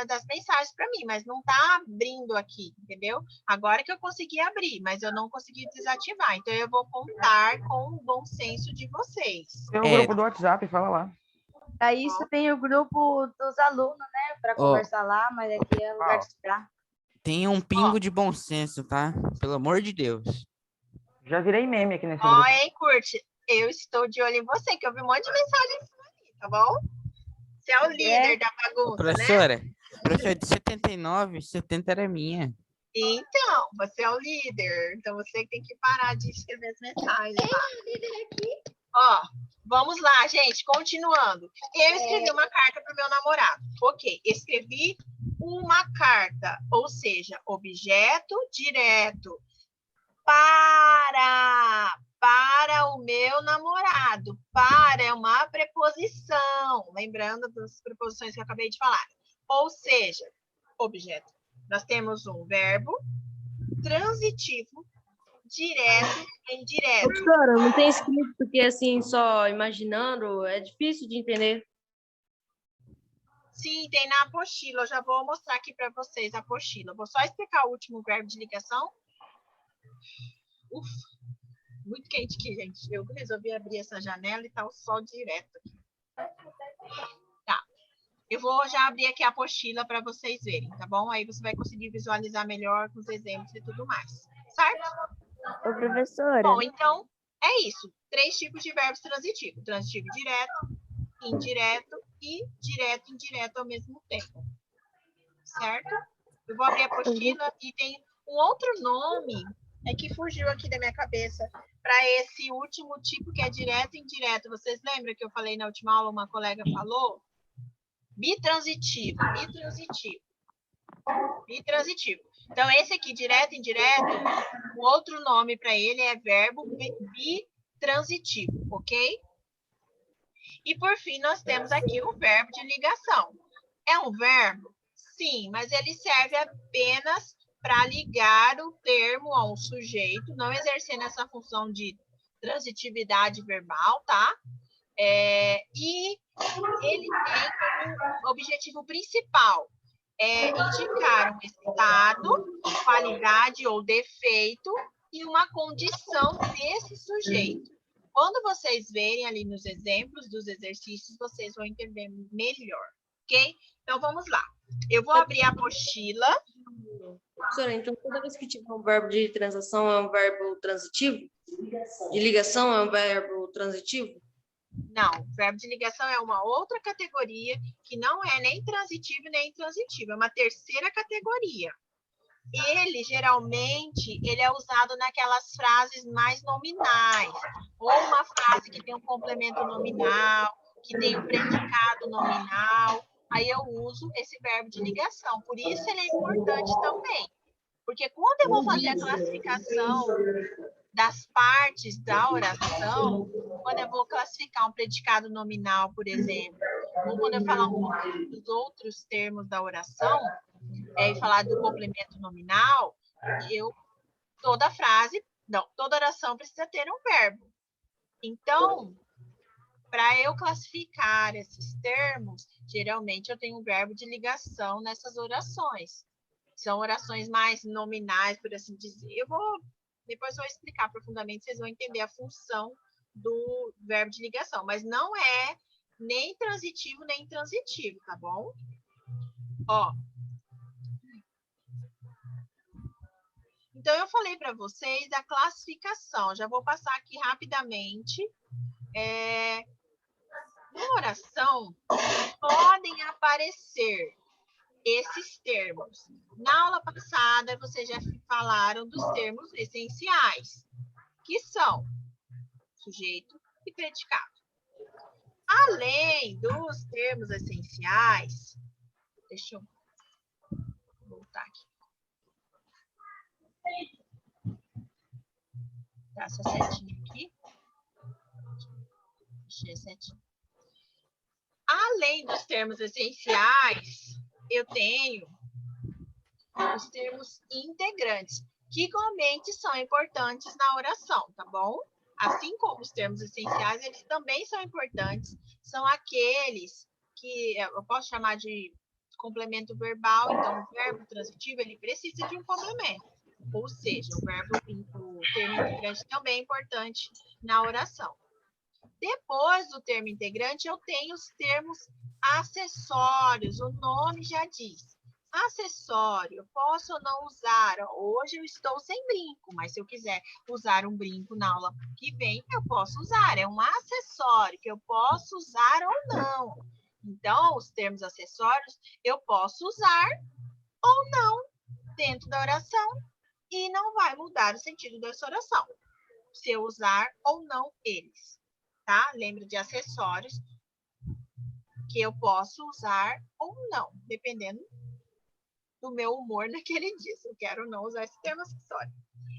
das mensagens para mim, mas não tá abrindo aqui, entendeu? Agora que eu consegui abrir, mas eu não consegui desativar. Então, eu vou contar com o bom senso de vocês. Tem um É. grupo do WhatsApp, fala lá. Pra isso tem o grupo dos alunos, né? Pra Ó. conversar lá, mas aqui é lugar de esperar. Tenha um pingo de bom senso, tá? Pelo amor de Deus. Já virei meme aqui nesse Ó, grupo. hein, Curte? Eu estou de olho em você, que eu vi um monte de mensagem ali, tá bom? Você é o líder da bagunça, né? Professora, de 79, 70 era minha. Então, você é o líder. Então, você tem que parar de escrever as mensagens lá. Ó, vamos lá, gente. Continuando. Eu escrevi uma carta para o meu namorado. Ok, escrevi uma carta. Ou seja, objeto direto. Para o meu namorado. Para é uma preposição. Lembrando das preposições que eu acabei de falar. Ou seja, objeto. Nós temos um verbo transitivo, direto e indireto. Professora, não tem escrito porque assim, só imaginando, é difícil de entender. Sim, tem na apostila. Eu já vou mostrar aqui para vocês a apostila. Vou só explicar o último verbo de ligação. Ufa, muito quente aqui, gente. Eu resolvi abrir essa janela e tá o sol direto aqui. Tá. Eu vou já abrir aqui a apostila para vocês verem, tá bom? Aí você vai conseguir visualizar melhor com os exemplos e tudo mais. Certo? Ô, professora. Bom, então, é isso. 3 tipos de verbos transitivos. Transitivo direto, indireto e direto e indireto ao mesmo tempo. Certo? Eu vou abrir a apostila e tem um outro nome que fugiu aqui da minha cabeça para esse último tipo que é direto e indireto. Vocês lembram que eu falei na última aula, uma colega falou? Bitransitivo. Então, esse aqui, direto e indireto, o outro nome para ele é verbo bitransitivo, ok? E, por fim, nós temos aqui o verbo de ligação. É um verbo? Sim, mas ele serve apenas para ligar o termo a um sujeito, não exercendo essa função de transitividade verbal, tá? E ele tem como objetivo principal indicar um estado, qualidade ou defeito e uma condição desse sujeito. Quando vocês verem ali nos exemplos dos exercícios, vocês vão entender melhor, ok? Então, vamos lá. Eu vou abrir a apostila. Professora, então toda vez que tiver um verbo de transação é um verbo transitivo? De ligação é um verbo transitivo? Não, verbo de ligação é uma outra categoria que não é nem transitivo nem intransitivo, é uma terceira categoria. Ele, geralmente, ele é usado naquelas frases mais nominais, ou uma frase que tem um complemento nominal, que tem um predicado nominal, aí eu uso esse verbo de ligação. Por isso ele é importante também, porque quando eu vou fazer a classificação das partes da oração, quando eu vou classificar um predicado nominal, por exemplo, ou quando eu falar um pouco dos outros termos da oração, e falar do complemento nominal, toda oração precisa ter um verbo. Então, para eu classificar esses termos, geralmente eu tenho um verbo de ligação nessas orações. São orações mais nominais, por assim dizer. Depois eu vou explicar profundamente, vocês vão entender a função do verbo de ligação, mas não é nem transitivo nem intransitivo, tá bom? Ó. Então, eu falei para vocês da classificação. Já vou passar aqui rapidamente. Na oração, podem aparecer esses termos. Na aula passada, vocês já falaram dos termos essenciais, que são sujeito e predicado. Além dos termos essenciais, deixa eu voltar aqui. Tá, essa setinha aqui. Deixa setinha. Além dos termos essenciais, eu tenho os termos integrantes, que igualmente são importantes na oração, tá bom? Assim como os termos essenciais, eles também são importantes. São aqueles que eu posso chamar de complemento verbal. Então, o verbo transitivo, ele precisa de um complemento. Ou seja, o termo integrante também é importante na oração. Depois do termo integrante, eu tenho os termos acessórios. O nome já diz. Acessório, posso ou não usar? Hoje eu estou sem brinco, mas se eu quiser usar um brinco na aula que vem, eu posso usar. É um acessório que eu posso usar ou não. Então, os termos acessórios eu posso usar ou não dentro da oração e não vai mudar o sentido dessa oração, se eu usar ou não eles, tá? Lembra de acessórios que eu posso usar ou não, dependendo do meu humor naquele dia, se eu quero ou não usar esse termo acessório.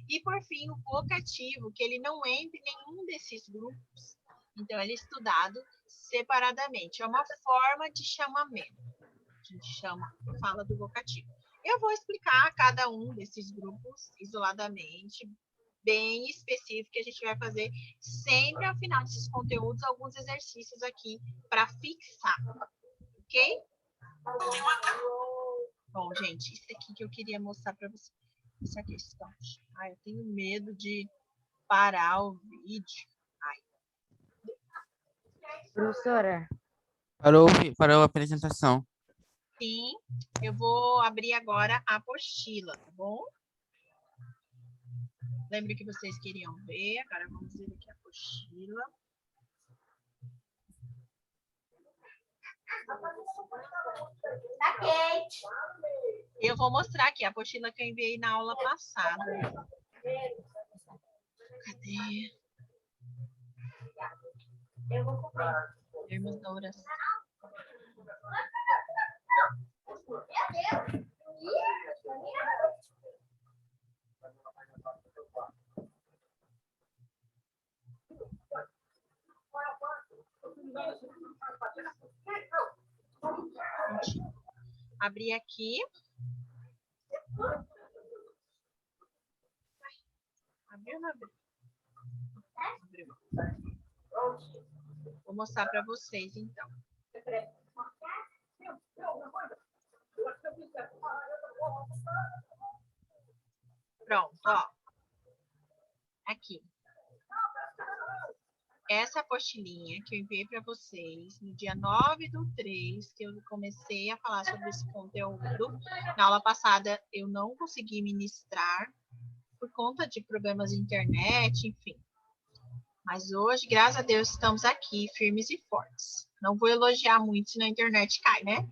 E, por fim, o vocativo, que ele não entra em nenhum desses grupos. Então, ele é estudado separadamente. É uma forma de chamamento. A gente fala do vocativo. Eu vou explicar cada um desses grupos isoladamente, bem específico, que a gente vai fazer sempre ao final desses conteúdos, alguns exercícios aqui para fixar. Ok? Bom, gente, isso aqui que eu queria mostrar para vocês. Essa questão. Ai, eu tenho medo de parar o vídeo. Ai. Professora, Parou a apresentação. Sim, eu vou abrir agora a apostila, tá bom? Lembra que vocês queriam ver. Agora vamos ver aqui a apostila. Tá quente. Eu vou mostrar aqui a apostila que eu enviei na aula passada. Cadê? Eu vou comer. Termos da oração. Abri aqui. Abriu ou não abriu? Abriu. Vou mostrar para vocês, então. Pronto, ó. Aqui. Essa apostilinha que eu enviei para vocês no dia 9/3, que eu comecei a falar sobre esse conteúdo. Na aula passada eu não consegui ministrar por conta de problemas de internet, enfim. Mas hoje, graças a Deus, estamos aqui, firmes e fortes. Não vou elogiar muito, senão a internet cai, né?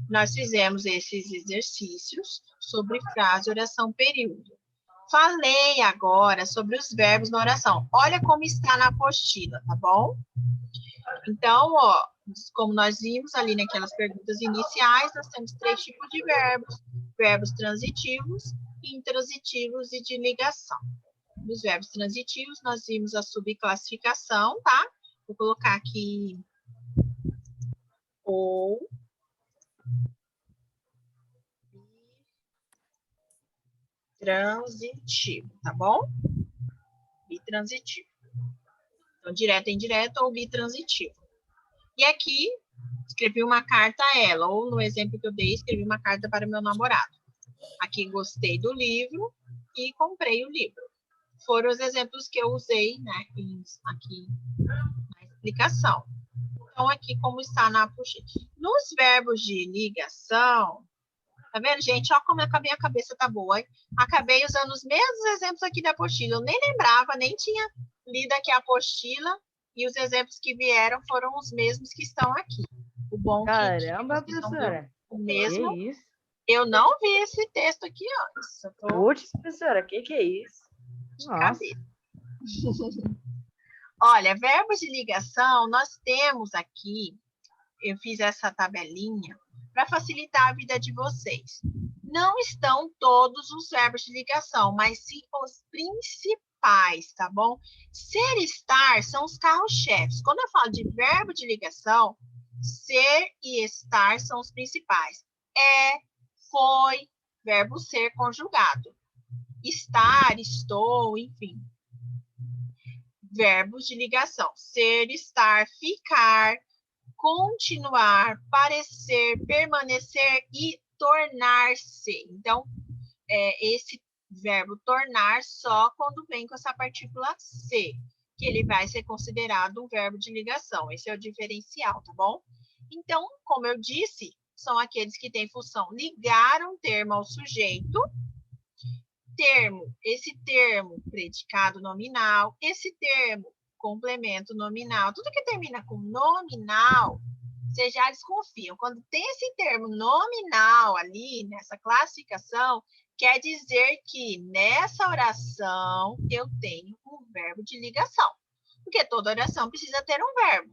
Nós fizemos esses exercícios sobre frase, oração, período. Falei agora sobre os verbos na oração. Olha como está na apostila, tá bom? Então, ó, como nós vimos ali naquelas perguntas iniciais, nós temos 3 tipos de verbos. Verbos transitivos, intransitivos e de ligação. Nos verbos transitivos, nós vimos a subclassificação, tá? Vou colocar aqui ou, transitivo, tá bom? Bitransitivo. Então, direto e indireto ou bitransitivo. E aqui, escrevi uma carta a ela, ou no exemplo que eu dei, escrevi uma carta para o meu namorado. Aqui, gostei do livro e comprei o livro. Foram os exemplos que eu usei, né, aqui na explicação. Então, aqui como está na apostila. Nos verbos de ligação, tá vendo, gente? Olha como a minha cabeça tá boa, hein? Acabei usando os mesmos exemplos aqui da apostila. Eu nem lembrava, nem tinha lido aqui a apostila, e os exemplos que vieram foram os mesmos que estão aqui. O bom caramba, que professora. o mesmo. Que isso? Eu não vi esse texto aqui antes. Putz, professora, que é isso? Nossa. Olha, verbos de ligação, nós temos aqui, eu fiz essa tabelinha para facilitar a vida de vocês. Não estão todos os verbos de ligação, mas sim os principais, tá bom? Ser e estar são os carros-chefes. Quando eu falo de verbo de ligação, ser e estar são os principais. É, foi, verbo ser conjugado. Estar, estou, enfim. Verbos de ligação. Ser, estar, ficar, continuar, parecer, permanecer e tornar-se. Então, esse verbo tornar só quando vem com essa partícula se, que ele vai ser considerado um verbo de ligação. Esse é o diferencial, tá bom? Então, como eu disse, são aqueles que têm função ligar um termo ao sujeito. Esse termo, predicado nominal, esse termo, complemento nominal, tudo que termina com nominal, vocês já desconfiam. Quando tem esse termo nominal ali, nessa classificação, quer dizer que nessa oração eu tenho um verbo de ligação. Porque toda oração precisa ter um verbo,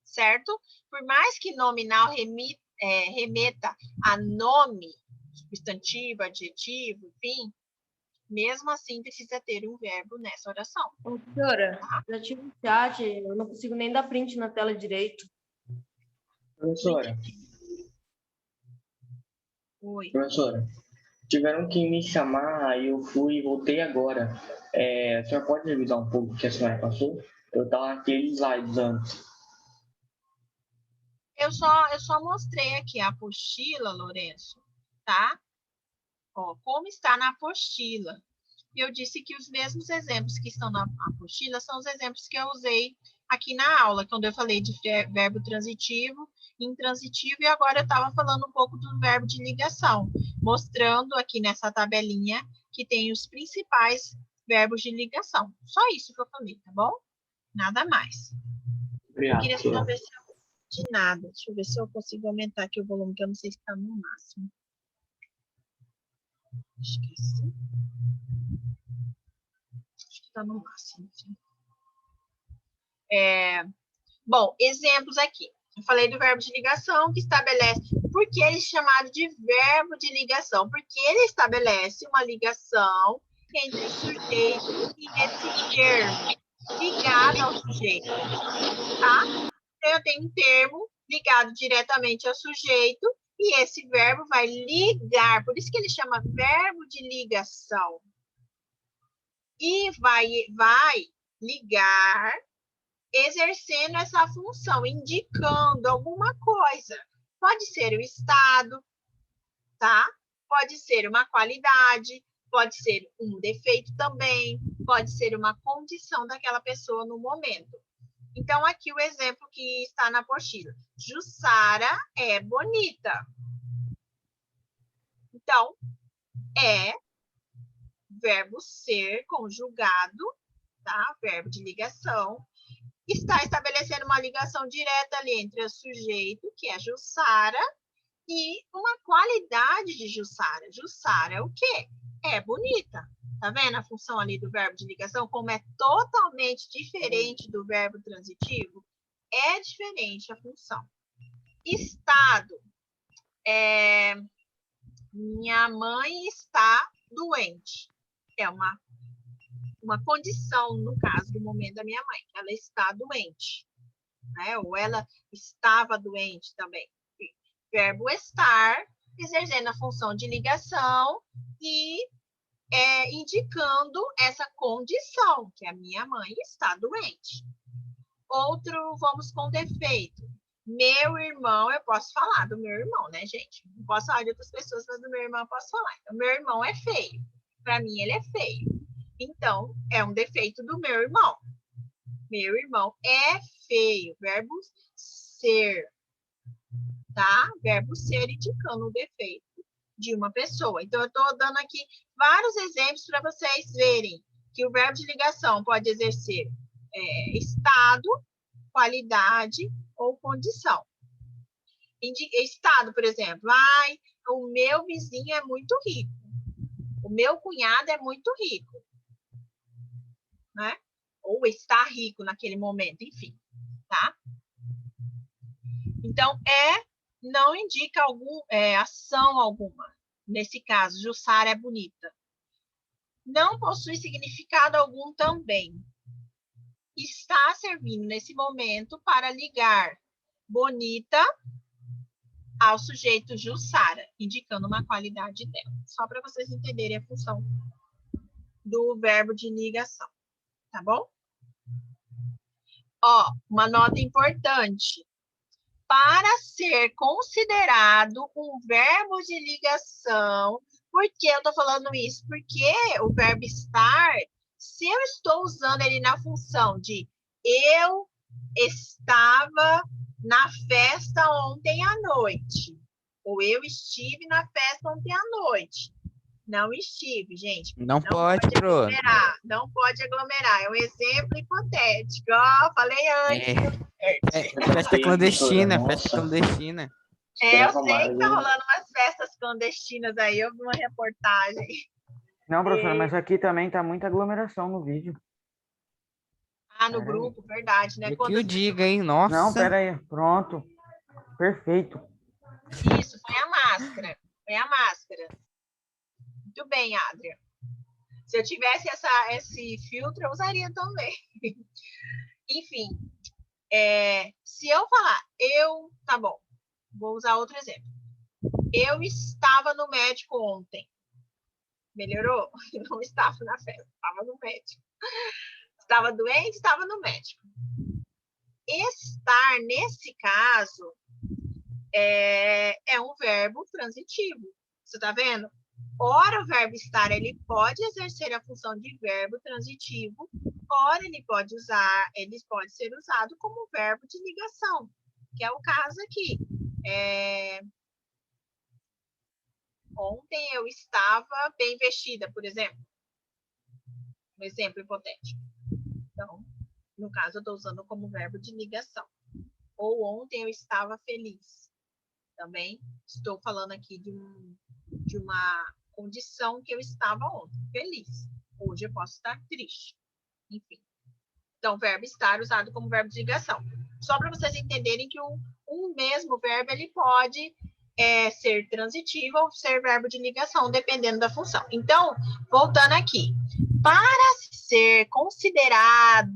certo? Por mais que nominal remeta a nome, substantivo, adjetivo, enfim, mesmo assim precisa ter um verbo nessa oração. Professora, já tive um chat, eu não consigo nem dar print na tela direito. Professora, Oi. professora, tiveram que me chamar, aí eu fui e voltei agora. A senhora pode revisar um pouco o que a senhora passou? Eu estava naqueles slides antes. Eu só mostrei aqui a apostila, Lourenço, tá? Ó, como está na apostila. E eu disse que os mesmos exemplos que estão na apostila são os exemplos que eu usei aqui na aula, quando eu falei de verbo transitivo, intransitivo, e agora eu estava falando um pouco do verbo de ligação, mostrando aqui nessa tabelinha que tem os principais verbos de ligação. Só isso que eu falei, tá bom? Nada mais. Obrigado, Eu queria só senhora. ver se eu... De nada. Deixa eu ver se eu consigo aumentar aqui o volume, que eu não sei se está no máximo. Esqueci. Acho que está no máximo. Sim. Bom, exemplos aqui. Eu falei do verbo de ligação, que estabelece... Por que ele é chamado de verbo de ligação? Porque ele estabelece uma ligação entre o sujeito e esse termo, ligado ao sujeito, tá? Então, eu tenho um termo ligado diretamente ao sujeito, e esse verbo vai ligar, por isso que ele chama verbo de ligação. E vai ligar, exercendo essa função, indicando alguma coisa. Pode ser o estado, tá? Pode ser uma qualidade, pode ser um defeito também, pode ser uma condição daquela pessoa no momento. Então, aqui o exemplo que está na apostila. Jussara é bonita. Então, é verbo ser conjugado, tá? Verbo de ligação. Está estabelecendo uma ligação direta ali entre o sujeito, que é Jussara, e uma qualidade de Jussara. Jussara é o quê? É bonita. Tá vendo a função ali do verbo de ligação? Como é totalmente diferente do verbo transitivo? É diferente a função. Estado. Minha mãe está doente. É uma condição, no caso do momento da minha mãe. Ela está doente. Né? Ou ela estava doente também. Verbo estar, exercendo a função de ligação e indicando essa condição, que a minha mãe está doente. Outro, vamos com defeito. Meu irmão, eu posso falar do meu irmão, né, gente? Não posso falar de outras pessoas, mas do meu irmão eu posso falar. Então, meu irmão é feio. Para mim, ele é feio. Então, é um defeito do meu irmão. Meu irmão é feio. Verbo ser. Tá? Verbo ser indicando o defeito de uma pessoa. Então, eu estou dando aqui vários exemplos para vocês verem que o verbo de ligação pode exercer estado, qualidade ou condição. Estado, por exemplo. O meu vizinho é muito rico. O meu cunhado é muito rico. Né? Ou está rico naquele momento, enfim. Tá? Então, não indica ação alguma. Nesse caso, Jussara é bonita. Não possui significado algum também. Está servindo nesse momento para ligar bonita ao sujeito Jussara, indicando uma qualidade dela. Só para vocês entenderem a função do verbo de ligação. Tá bom? Ó, uma nota importante. Para ser considerado um verbo de ligação, por que eu estou falando isso? Porque o verbo estar, se eu estou usando ele na função de eu estava na festa ontem à noite, Ou eu estive na festa ontem à noite. Não estive, gente. Não pode, pro. aglomerar. Não pode aglomerar. É um exemplo hipotético. Ó, falei antes. Festa clandestina, Nossa. festa clandestina. Eu Esperava sei que mais, tá hein? rolando umas festas clandestinas aí. Eu vi uma reportagem. Não, professora, mas aqui também tá muita aglomeração no vídeo. Ah, no Pera aí. grupo, verdade, né? E que Quantas o diga, hein? Nossa. Não, pera aí. Pronto. Perfeito. Isso, foi a máscara. Foi a máscara. Muito bem, Adria. Se eu tivesse esse filtro, eu usaria também. Enfim, se eu falar, tá bom, vou usar outro exemplo. Eu estava no médico ontem. Melhorou? Não estava na festa, estava no médico. Estava doente, estava no médico. Estar, nesse caso, é um verbo transitivo. Você está vendo? Ora, o verbo estar, ele pode exercer a função de verbo transitivo, ora, ele pode ser usado como verbo de ligação, que é o caso aqui. Ontem eu estava bem vestida, por exemplo. Um exemplo hipotético. Então, no caso, eu estou usando como verbo de ligação. Ou ontem eu estava feliz. Também estou falando aqui de uma condição que eu estava ontem, feliz. Hoje eu posso estar triste. Enfim. Então, verbo estar usado como verbo de ligação. Só para vocês entenderem que um mesmo verbo, ele pode ser transitivo ou ser verbo de ligação, dependendo da função. Então, voltando aqui. Para ser considerado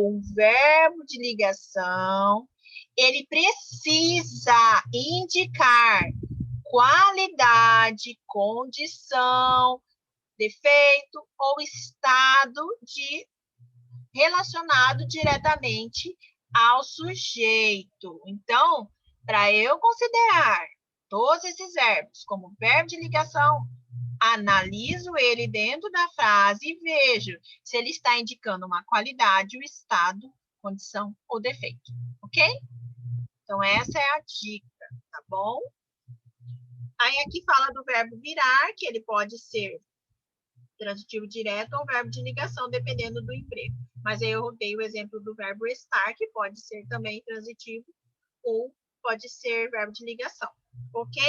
um verbo de ligação, ele precisa indicar qualidade, condição, defeito ou estado relacionado diretamente ao sujeito. Então, para eu considerar todos esses verbos como verbo de ligação, analiso ele dentro da frase e vejo se ele está indicando uma qualidade, o estado, condição ou defeito. Ok? Então, essa é a dica, tá bom? Aí aqui fala do verbo virar, que ele pode ser transitivo direto ou verbo de ligação, dependendo do emprego. Mas aí eu dei o exemplo do verbo estar, que pode ser também transitivo ou pode ser verbo de ligação. Ok?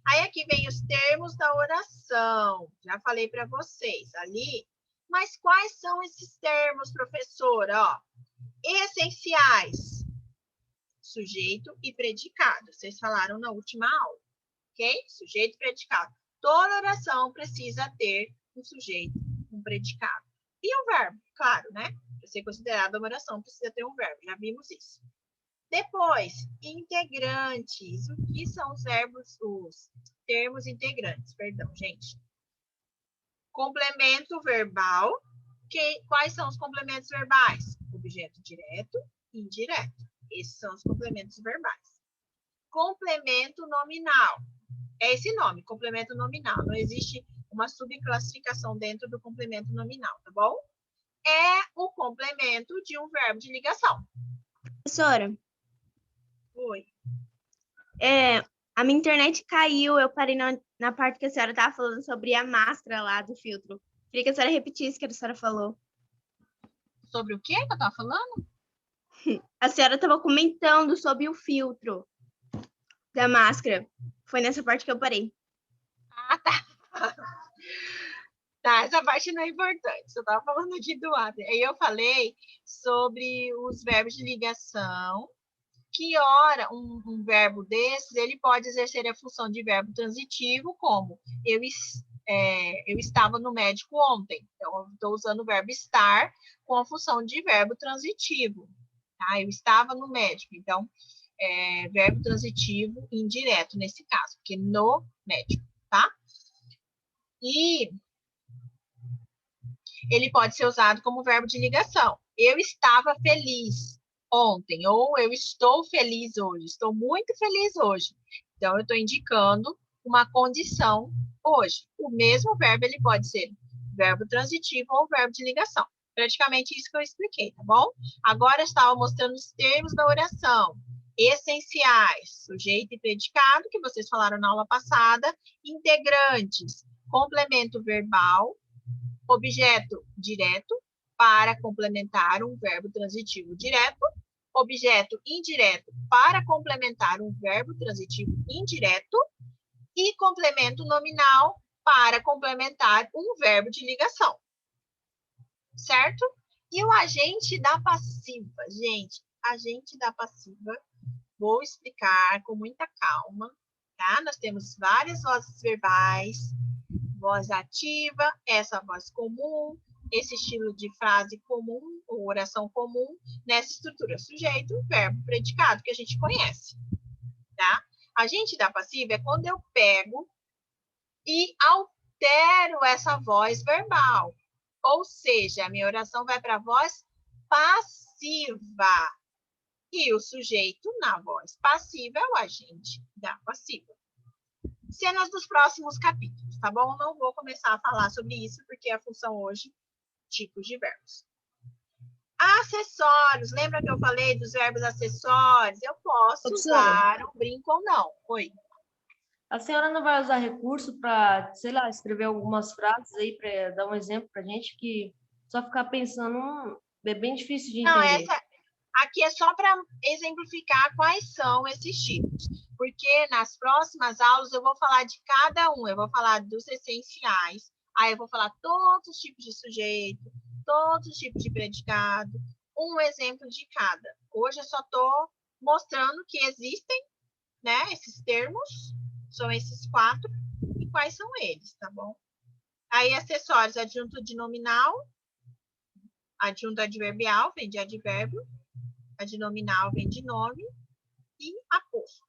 Aí aqui vem os termos da oração. Já falei para vocês ali. Mas quais são esses termos, professora? Ó, essenciais. Sujeito e predicado. Vocês falaram na última aula. Ok? Sujeito e predicado. Toda oração precisa ter um sujeito, um predicado. E um verbo, claro, né? Para ser considerada uma oração, precisa ter um verbo. Já vimos isso. Depois, integrantes. O que são os termos integrantes? Perdão, gente. Complemento verbal. Quais são os complementos verbais? Objeto direto e indireto. Esses são os complementos verbais. Complemento nominal. É esse nome, complemento nominal. Não existe uma subclassificação dentro do complemento nominal, tá bom? É o complemento de um verbo de ligação. Professora. Oi. A minha internet caiu, eu parei na parte que a senhora estava falando sobre a máscara lá do filtro. Queria que a senhora repetisse o que a senhora falou. Sobre o que eu estava falando? A senhora estava comentando sobre o filtro da máscara. Foi nessa parte que eu parei. Ah, tá. Tá, essa parte não é importante. Eu estava falando aqui do Adria. Aí eu falei sobre os verbos de ligação, que ora um verbo desses, ele pode exercer a função de verbo transitivo, como eu estava no médico ontem. Então, eu estou usando o verbo estar com a função de verbo transitivo. Tá? Eu estava no médico. Então, verbo transitivo indireto nesse caso, porque no médico, tá? E ele pode ser usado como verbo de ligação. Eu estava feliz ontem, ou eu estou feliz hoje, estou muito feliz hoje. Então, eu estou indicando uma condição hoje. O mesmo verbo, ele pode ser verbo transitivo ou verbo de ligação. Praticamente isso que eu expliquei, tá bom? Agora, eu estava mostrando os termos da oração. essenciais, sujeito e predicado, que vocês falaram na aula passada, integrantes, complemento verbal, objeto direto, para complementar um verbo transitivo direto, objeto indireto, para complementar um verbo transitivo indireto, e complemento nominal, para complementar um verbo de ligação. Certo? E o agente da passiva, gente, agente da passiva, vou explicar com muita calma, tá? Nós temos várias vozes verbais, voz ativa, essa voz comum, esse estilo de frase comum, ou oração comum, nessa estrutura sujeito, verbo, predicado, que a gente conhece, tá? Agente da passiva é quando eu pego e altero essa voz verbal. Ou seja, a minha oração vai para a voz passiva. E o sujeito na voz passiva é o agente da passiva. Cenas dos próximos capítulos, tá bom? Não vou começar a falar sobre isso, porque a função hoje, tipos de verbos. Acessórios. Lembra que eu falei dos verbos acessórios? Eu posso usar um brinco ou não. Oi. A senhora não vai usar recurso para, sei lá, escrever algumas frases aí para dar um exemplo para a gente, que só ficar pensando é bem difícil de entender. Não, aqui é só para exemplificar quais são esses tipos. Porque nas próximas aulas eu vou falar de cada um. Eu vou falar dos essenciais. Aí eu vou falar todos os tipos de sujeito, todos os tipos de predicado, um exemplo de cada. Hoje eu só estou mostrando que existem, né, esses termos. São esses 4, e quais são eles, tá bom? Aí, acessórios, adjunto de nominal, adjunto adverbial, vem de advérbio, adnominal vem de nome, e aposto.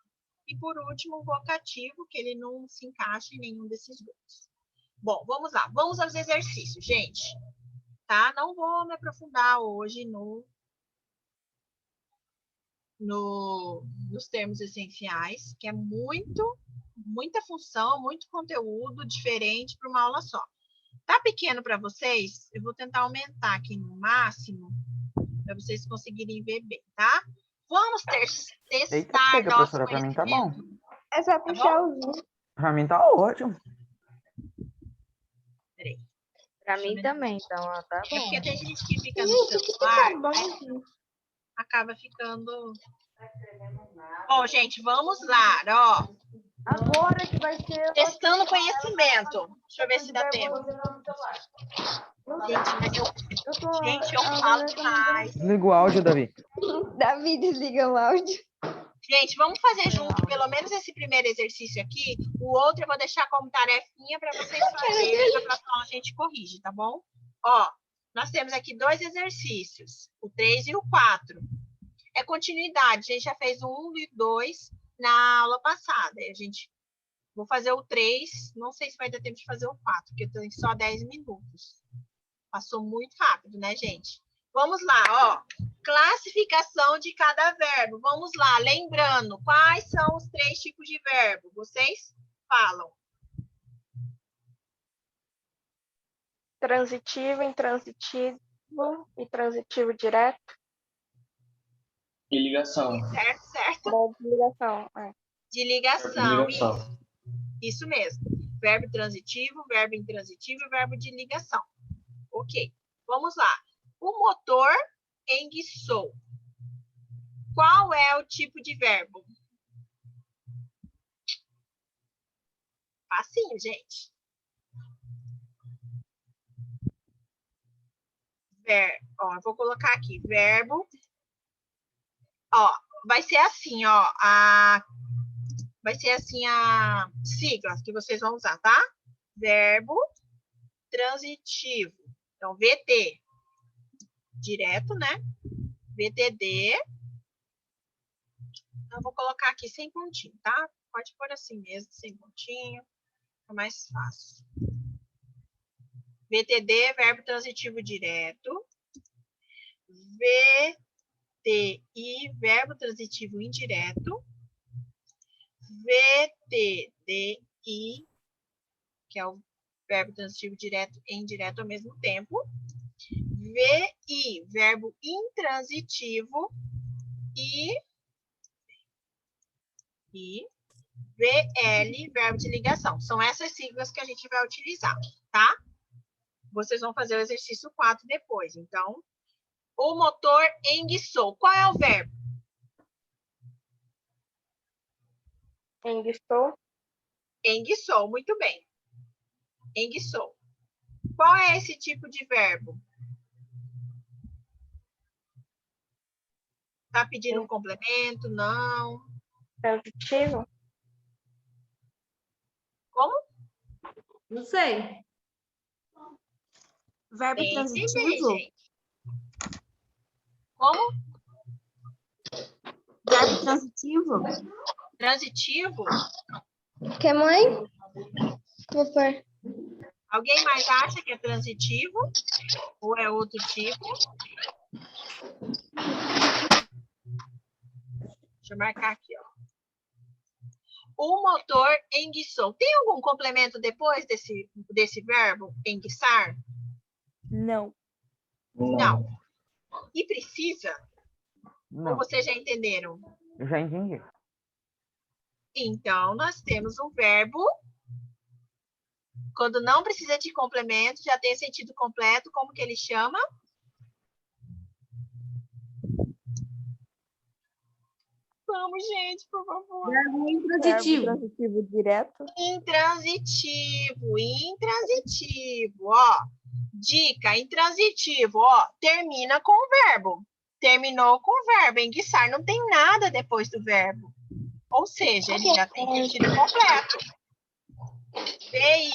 E, por último, o vocativo, que ele não se encaixa em nenhum desses grupos. Bom, vamos lá. Vamos aos exercícios, gente. Tá? Não vou me aprofundar hoje nos termos essenciais, que é muita função, muito conteúdo diferente para uma aula só. Tá pequeno para vocês? Eu vou tentar aumentar aqui no máximo, para vocês conseguirem ver bem, tá? Vamos testar Eita, nosso professora, para mim tá bom. É só puxar o vídeo. Para mim tá ótimo. Peraí. Pra mim também, então, ó, tá É bom. porque tem gente que fica no celular, aí acaba ficando... Bom, gente, vamos lá, ó. Agora que vai ser... Testando conhecimento. Deixa eu ver se dá tempo. Gente, mas eu falo demais. Desliga o áudio, Davi. Davi, desliga o áudio. Gente, vamos fazer junto pelo menos esse primeiro exercício aqui. O outro eu vou deixar como tarefinha para vocês fazerem. Na próxima aula a gente corrige, tá bom? Ó, nós temos aqui 2 exercícios, o 3 e o 4. É continuidade. A gente já fez o 1 e o 2 na aula passada. Vou fazer o 3. Não sei se vai dar tempo de fazer o 4, porque eu tenho só 10 minutos. Passou muito rápido, né, gente? Vamos lá, ó. Classificação de cada verbo. Vamos lá, lembrando, quais são os 3 tipos de verbo? Vocês falam. Transitivo, intransitivo e transitivo direto. E ligação. Certo? De ligação, De ligação, Ligação. Isso mesmo. Verbo transitivo, verbo intransitivo e verbo de ligação. Ok. Vamos lá. O motor enguiçou. Qual é o tipo de verbo? Facinho, gente. Ó, eu vou colocar aqui. Verbo. Ó, vai ser assim, ó. Vai ser assim a sigla que vocês vão usar, tá? Verbo transitivo. Então, VT. Direto, né? VTD. Eu vou colocar aqui sem pontinho, tá? Pode pôr assim mesmo, sem pontinho. É mais fácil. VTD, verbo transitivo direto. VTI, verbo transitivo indireto. VTDI, que é o verbo transitivo direto e indireto ao mesmo tempo. VI, verbo intransitivo. E I, VL, verbo de ligação. São essas siglas que a gente vai utilizar, tá? Vocês vão fazer o exercício 4 depois. Então, o motor enguiçou. Qual é o verbo? Enguiçou. Enguiçou, muito bem. Enguiçou. Qual é esse tipo de verbo? Tá pedindo um complemento? Não. Transitivo. Como? Não sei. Verbo Tem que ver, transitivo? gente. Como? Verbo transitivo? Transitivo? Que mãe? Vou pôr. Alguém mais acha que é transitivo? Ou é outro tipo? Deixa eu marcar aqui, ó. O motor enguiçou. Tem algum complemento depois desse verbo enguiçar? Não. Não. E precisa? Ou Não, vocês já entenderam? eu já entendi. Então, nós temos um verbo. Quando não precisa de complemento, já tem sentido completo, como que ele chama? Vamos, gente, por favor. Verbo Verbo intransitivo. transitivo direto. Intransitivo, intransitivo, ó. Dica, intransitivo, ó. Termina com o verbo. Terminou com o verbo. Enguiçar não tem nada depois do verbo. Ou seja, ele já tem sentido completo. PI,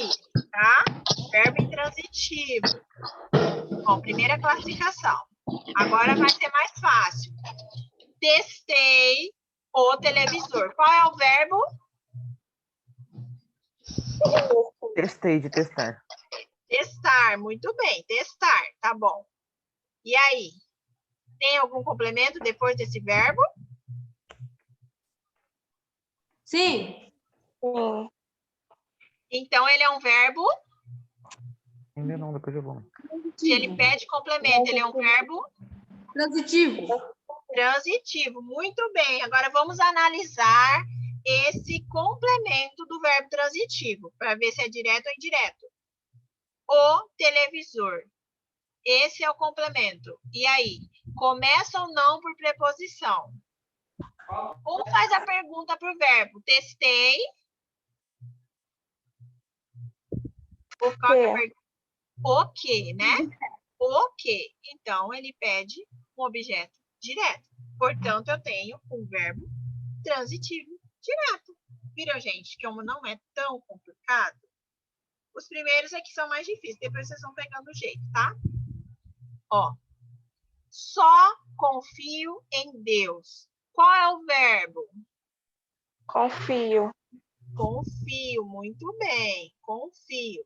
tá? Verbo intransitivo. Bom, primeira classificação. Agora vai ser mais fácil. Testei o televisor. Qual é o verbo? Testei de testar. Testar, muito bem. Testar, tá bom. E aí? Tem algum complemento depois desse verbo? Sim. Sim. Então, ele é um verbo. Ainda não, depois eu vou. Se ele pede complemento, ele é um verbo Transitivo. transitivo. Muito bem. Agora, vamos analisar esse complemento do verbo transitivo, para ver se é direto ou indireto. O televisor. Esse é o complemento. E aí? Começa ou não por preposição? Ou faz a pergunta para o verbo. Testei. Ou coloca a pergunta. O que, né? O que. Então, ele pede um objeto direto. Portanto, eu tenho um verbo transitivo direto. Viram, gente? Que como não é tão complicado, os primeiros aqui são mais difíceis. Depois vocês vão pegando o jeito, tá? Ó. Só confio em Deus. Qual é o verbo? Confio. Confio. Muito bem. Confio.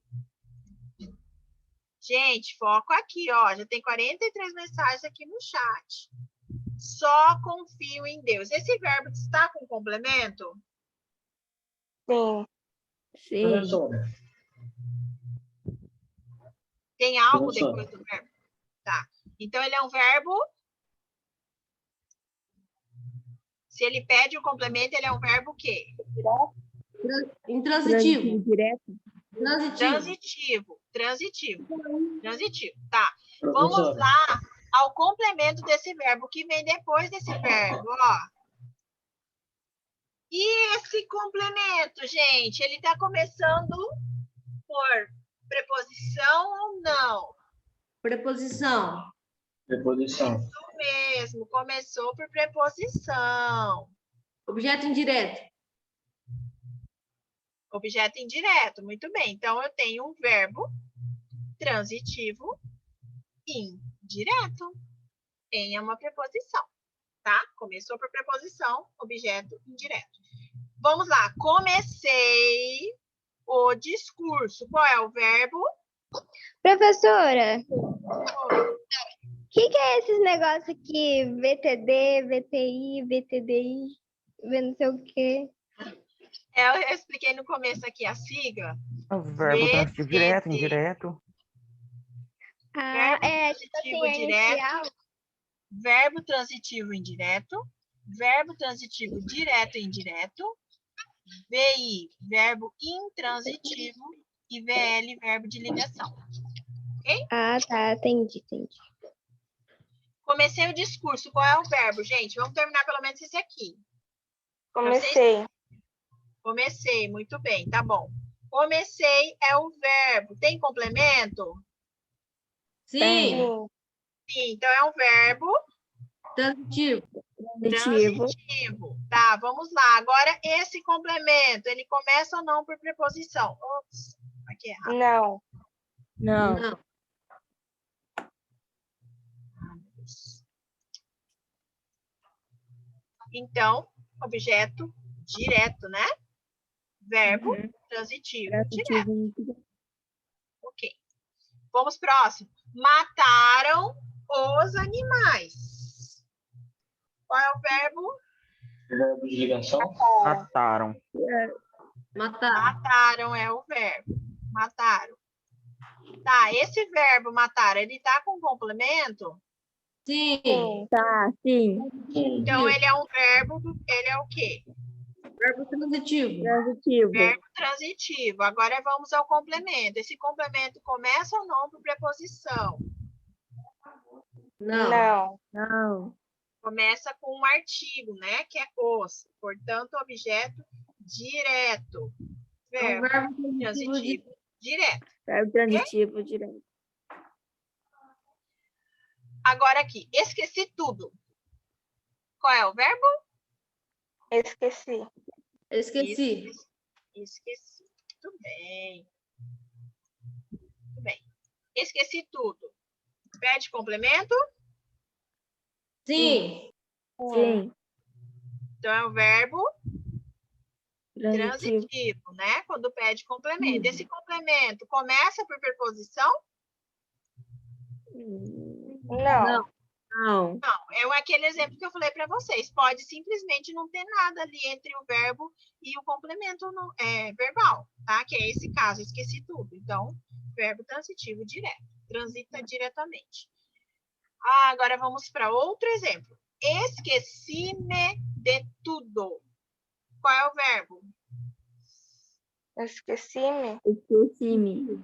Gente, foco aqui, ó. Já tem 43 mensagens aqui no chat. Só confio em Deus. Esse verbo está com complemento? Sim. Sim. Professora, Tem algo Professora. depois do verbo? Tá. Então, ele é um verbo. Se ele pede um complemento, ele é um verbo o quê? Intransitivo. direto. Transitivo. Transitivo. Tá. Vamos professora, lá ao complemento desse verbo, que vem depois desse verbo, ó. E esse complemento, gente, ele está começando por preposição ou não? Preposição. preposição, Isso mesmo, começou por preposição. Objeto indireto. Objeto indireto, muito bem. Então, eu tenho um verbo transitivo indireto em uma preposição, tá? Começou por preposição, objeto indireto. Vamos lá, comecei o discurso. Qual é o verbo? Professora, o que é esses negócios aqui? VTD, VTI, VTDI, não sei o quê. Eu expliquei no começo aqui a sigla. O verbo transitivo direto, indireto. Ah, Verbo tipo assim, transitivo é direto. inicial. Verbo transitivo indireto, verbo transitivo direto e indireto, VI, verbo intransitivo. E VL, verbo de ligação. Ah, tá. Entendi. Comecei o discurso. Qual é o verbo, gente? Vamos terminar pelo menos esse aqui. Comecei. Comecei, muito bem, tá bom. Comecei é o verbo. Tem complemento? Sim. Sim. Sim, então é um verbo Transitivo. transitivo. Tá, vamos lá. Agora, esse complemento, ele começa ou não por preposição? Ops, aqui é errado. Não. Não. Não. Então, objeto direto, né? Verbo transitivo direto. Ok. Vamos próximo. Mataram os animais. Qual é o verbo? Verbo de ligação. Mataram. Matar. Mataram é o verbo. Mataram. Tá, esse verbo matar, ele tá com complemento? Sim. Tá, sim. Então, ele é um verbo, ele é o quê? Verbo transitivo. Transitivo. Verbo transitivo. Agora vamos ao complemento. Esse complemento começa ou não por preposição? Não. Não. Não. Começa com um artigo, né? Que é os. Portanto, objeto direto. É um Verbo verbo transitivo transitivo direto. Verbo transitivo direto. Agora aqui, esqueci tudo. Qual é o verbo? Esqueci. Esqueci. Esqueci. Muito bem. Muito bem. Esqueci tudo. Pede complemento? Sim. Sim. Então, é o verbo Transitivo. transitivo, né? Quando pede complemento. Esse complemento começa por preposição? Não. Não. Não. É aquele exemplo que eu falei para vocês. Pode simplesmente não ter nada ali entre o verbo e o complemento verbal, tá? Que é esse caso, esqueci tudo. Então, verbo transitivo direto. Transita diretamente. Agora vamos para outro exemplo. Esqueci-me de tudo. Qual é o verbo? Esqueci-me. Esqueci-me.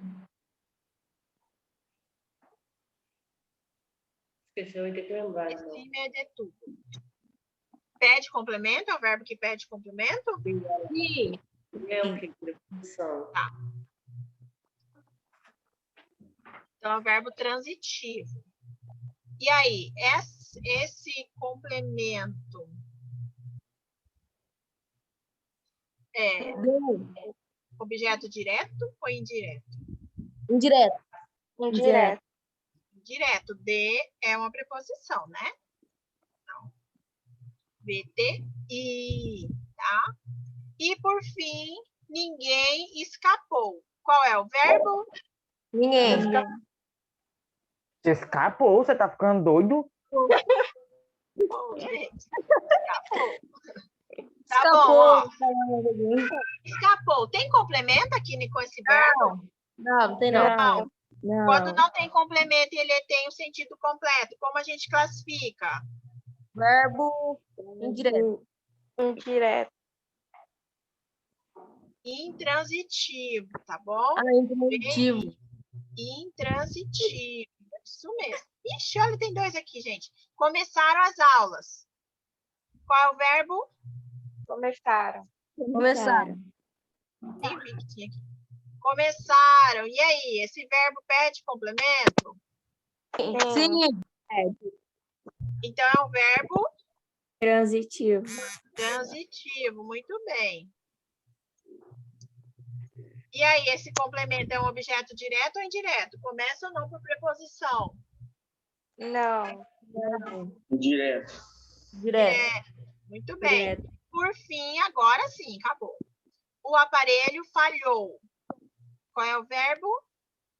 Esqueceu e tem que lembrar. Esqueci-me de tudo. Pede complemento? É o verbo que pede complemento? Sim. É o que? Preposição. Tá. Então, é o verbo transitivo. E aí, esse complemento é objeto direto ou indireto? Indireto. Indireto. Direto. De é uma preposição, né? Então, VTI, tá? E, por fim, ninguém escapou. Qual é o verbo? Ninguém. Você escapou? Você tá ficando doido? Gente, escapou. Tá bom, ó. Escapou. Tem complemento aqui com esse verbo? Não tem não. Não. Não. Quando não tem complemento e ele tem o sentido completo, como a gente classifica? Verbo indireto. Indireto. Intransitivo, tá bom? Intransitivo. Intransitivo. Isso mesmo. Ixi, olha, tem dois aqui, gente. Começaram as aulas. Qual é o verbo? Começaram. Começaram. Nem vi que tinha aqui. Começaram. E aí, esse verbo pede complemento? Sim. Então, é um verbo Transitivo. transitivo. Muito bem. E aí, esse complemento é um objeto direto ou indireto? Começa ou não por preposição? Não. Direto. Direto. Muito bem. Direto. Por fim, agora sim, acabou. O aparelho falhou. Qual é o verbo?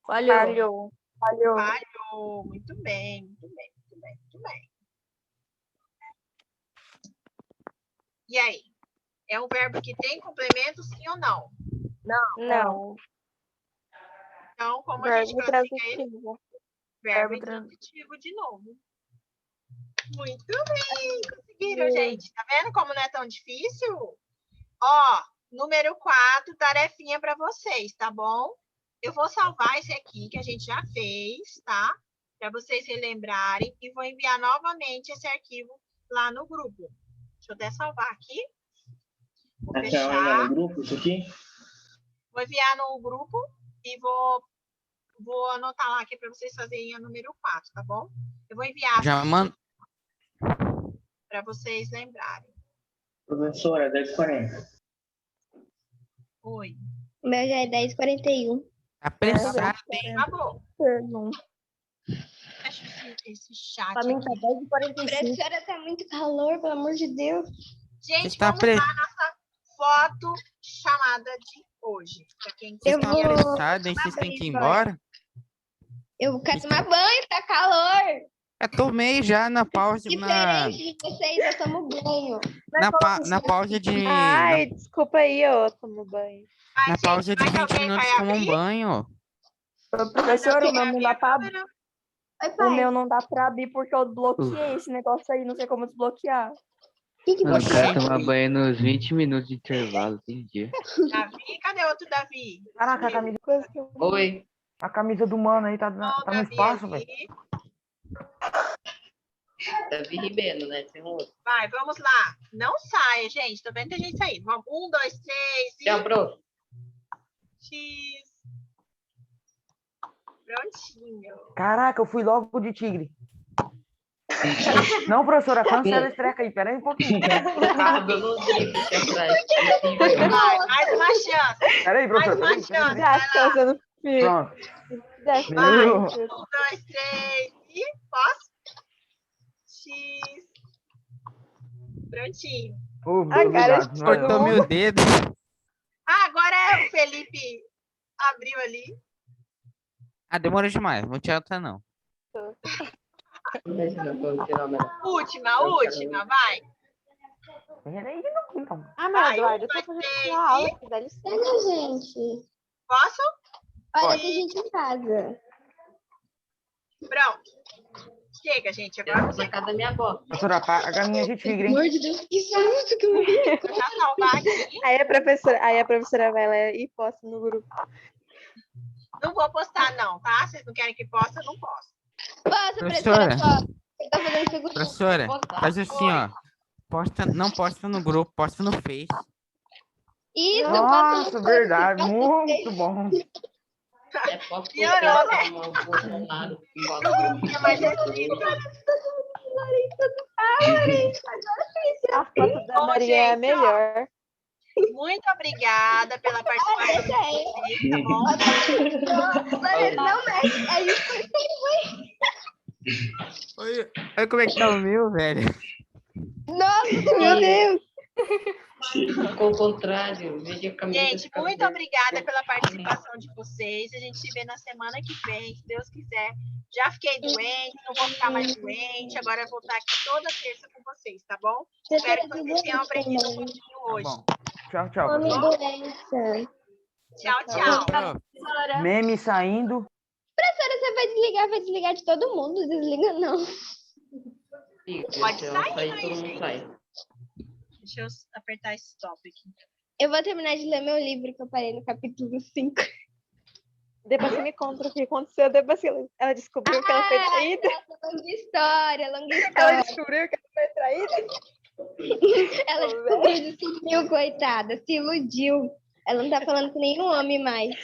Falhou. Falhou. Muito bem, muito bem, muito bem, muito bem. E aí? É um verbo que tem complemento, sim ou não? Não. Então, como a gente Verbo classifica ele? transitivo. Verbo Verbo transitivo de novo. Muito bem, conseguiram, gente. Tá vendo como não é tão difícil? Ó, Número 4, tarefinha para vocês, tá bom? Eu vou salvar esse aqui que a gente já fez, tá? Para vocês relembrarem e vou enviar novamente esse arquivo lá no grupo. Deixa eu até salvar aqui. Vou A senhora vai fechar. no grupo isso aqui? Vou enviar no grupo e vou anotar lá aqui para vocês fazerem a número 4, tá bom? Eu vou enviar Já manda. para vocês lembrarem. Professora, 10h40. Oi. O meu já é 10h41. Tá apressado, hein? Acabou. Não. Fecha esse chat Pra mim tá aqui. 10h45. Professora, tá muito calor, pelo amor de Deus. Gente, Está vamos pre... lá na nossa foto chamada de hoje. Para quem Vocês quiser. estão vou- apressados, hein? Vocês têm que ir embora? Eu quero tomar banho, tá calor. Eu tomei já na pausa, Diferente de vocês, eu tomo banho. na pausa de... Ai, desculpa aí, eu tomo banho. Na pausa de mais 20 alguém minutos vai toma um abrir? banho. Professor, o meu não dá pra Oi, O pai. meu não dá pra abrir porque eu bloqueei esse negócio aí, não sei como desbloquear. Que Mano, você o cara tomar banho nos 20 minutos de intervalo, tem dia. Davi, cadê outro Davi? Caraca, a camisa, Coisa que eu... Oi. a camisa do mano aí tá, Ó, tá no Davi espaço, ali. velho. Davi Ribeiro, né? Tem um outro. Vai, vamos lá. Não saia, gente. Tô vendo que a gente saindo. Vamos. 1, 2, 3 e... Tchau, prof. X. Prontinho. Caraca, eu fui logo de tigre. Não, professora, cancela esse treco aí. Pera aí um pouquinho. Ah, dando um drible aqui atrás. Vai, mais uma chance. Pera aí, Mais professora. uma Pera aí, pera chance. aí. Já fica usando filho. Pronto. Já fica Vai. Meu. 1, 2, 3 e... Posso? X. Prontinho. Ô, A cara obrigado. de Valeu. Cortou meu dedo. Ah, agora é o Felipe abriu ali. Ah, demora demais. Vou tirar outra, não. Última, vai. Pera aí, não. Ah, mas Vai, Eduardo, eu 1, tô 2, fazendo 3 uma aula e... aqui, dá licença. Olha, gente. Posso? Olha, Pode. tem gente em casa. Pronto. Chega, gente. Agora Eu você na casa da minha avó. Professora, apaga a minha de tigre, hein? Pelo amor de Deus, que susto que eu vi. já salvar aqui. Aí a professora vai lá e posta no grupo. Não vou postar, não, tá? Vocês não querem que poste, eu não posto. Posta, Professora. professora, posta. Você tá fazendo segurança. Professora, faz assim, ó. Não posta no grupo, posta no Face. Isso, Nossa, posta. verdade. Muito bom. É foto Piorou, né? do Bolsonaro. É mais escrito. A foto da Bom, Maria é a gente, ó. melhor. Muito obrigada pela participação de vocês, tá bom? Não mexe, é isso. Olha como é que tá o meu, velho. Nossa, Meu Deus. Ficou ao contrário. Veja a camisa Gente, de muito cabelo. obrigada pela participação de vocês. A gente se vê na semana que vem, se Deus quiser. Já fiquei doente, não vou ficar mais doente. Agora eu vou estar aqui toda terça com vocês, tá bom? Espero que vocês tenham aprendido um pouquinho hoje. Bom. Tchau, tchau, Homem professora. doença. Tchau, tchau. Tchau. Meme saindo. Professora, você vai desligar de todo mundo. Desliga não. Pode Se eu sair, sair, né, todo mundo gente? sai. Deixa eu apertar esse stop aqui. Eu vou terminar de ler meu livro que eu parei no capítulo 5. Depois você me conta o que aconteceu. Depois que ela descobriu que ela foi traída. Longa história, longa Ela história. descobriu que ela foi traída. Ela descobriu, coitada, se iludiu. Ela não tá falando com nenhum homem mais.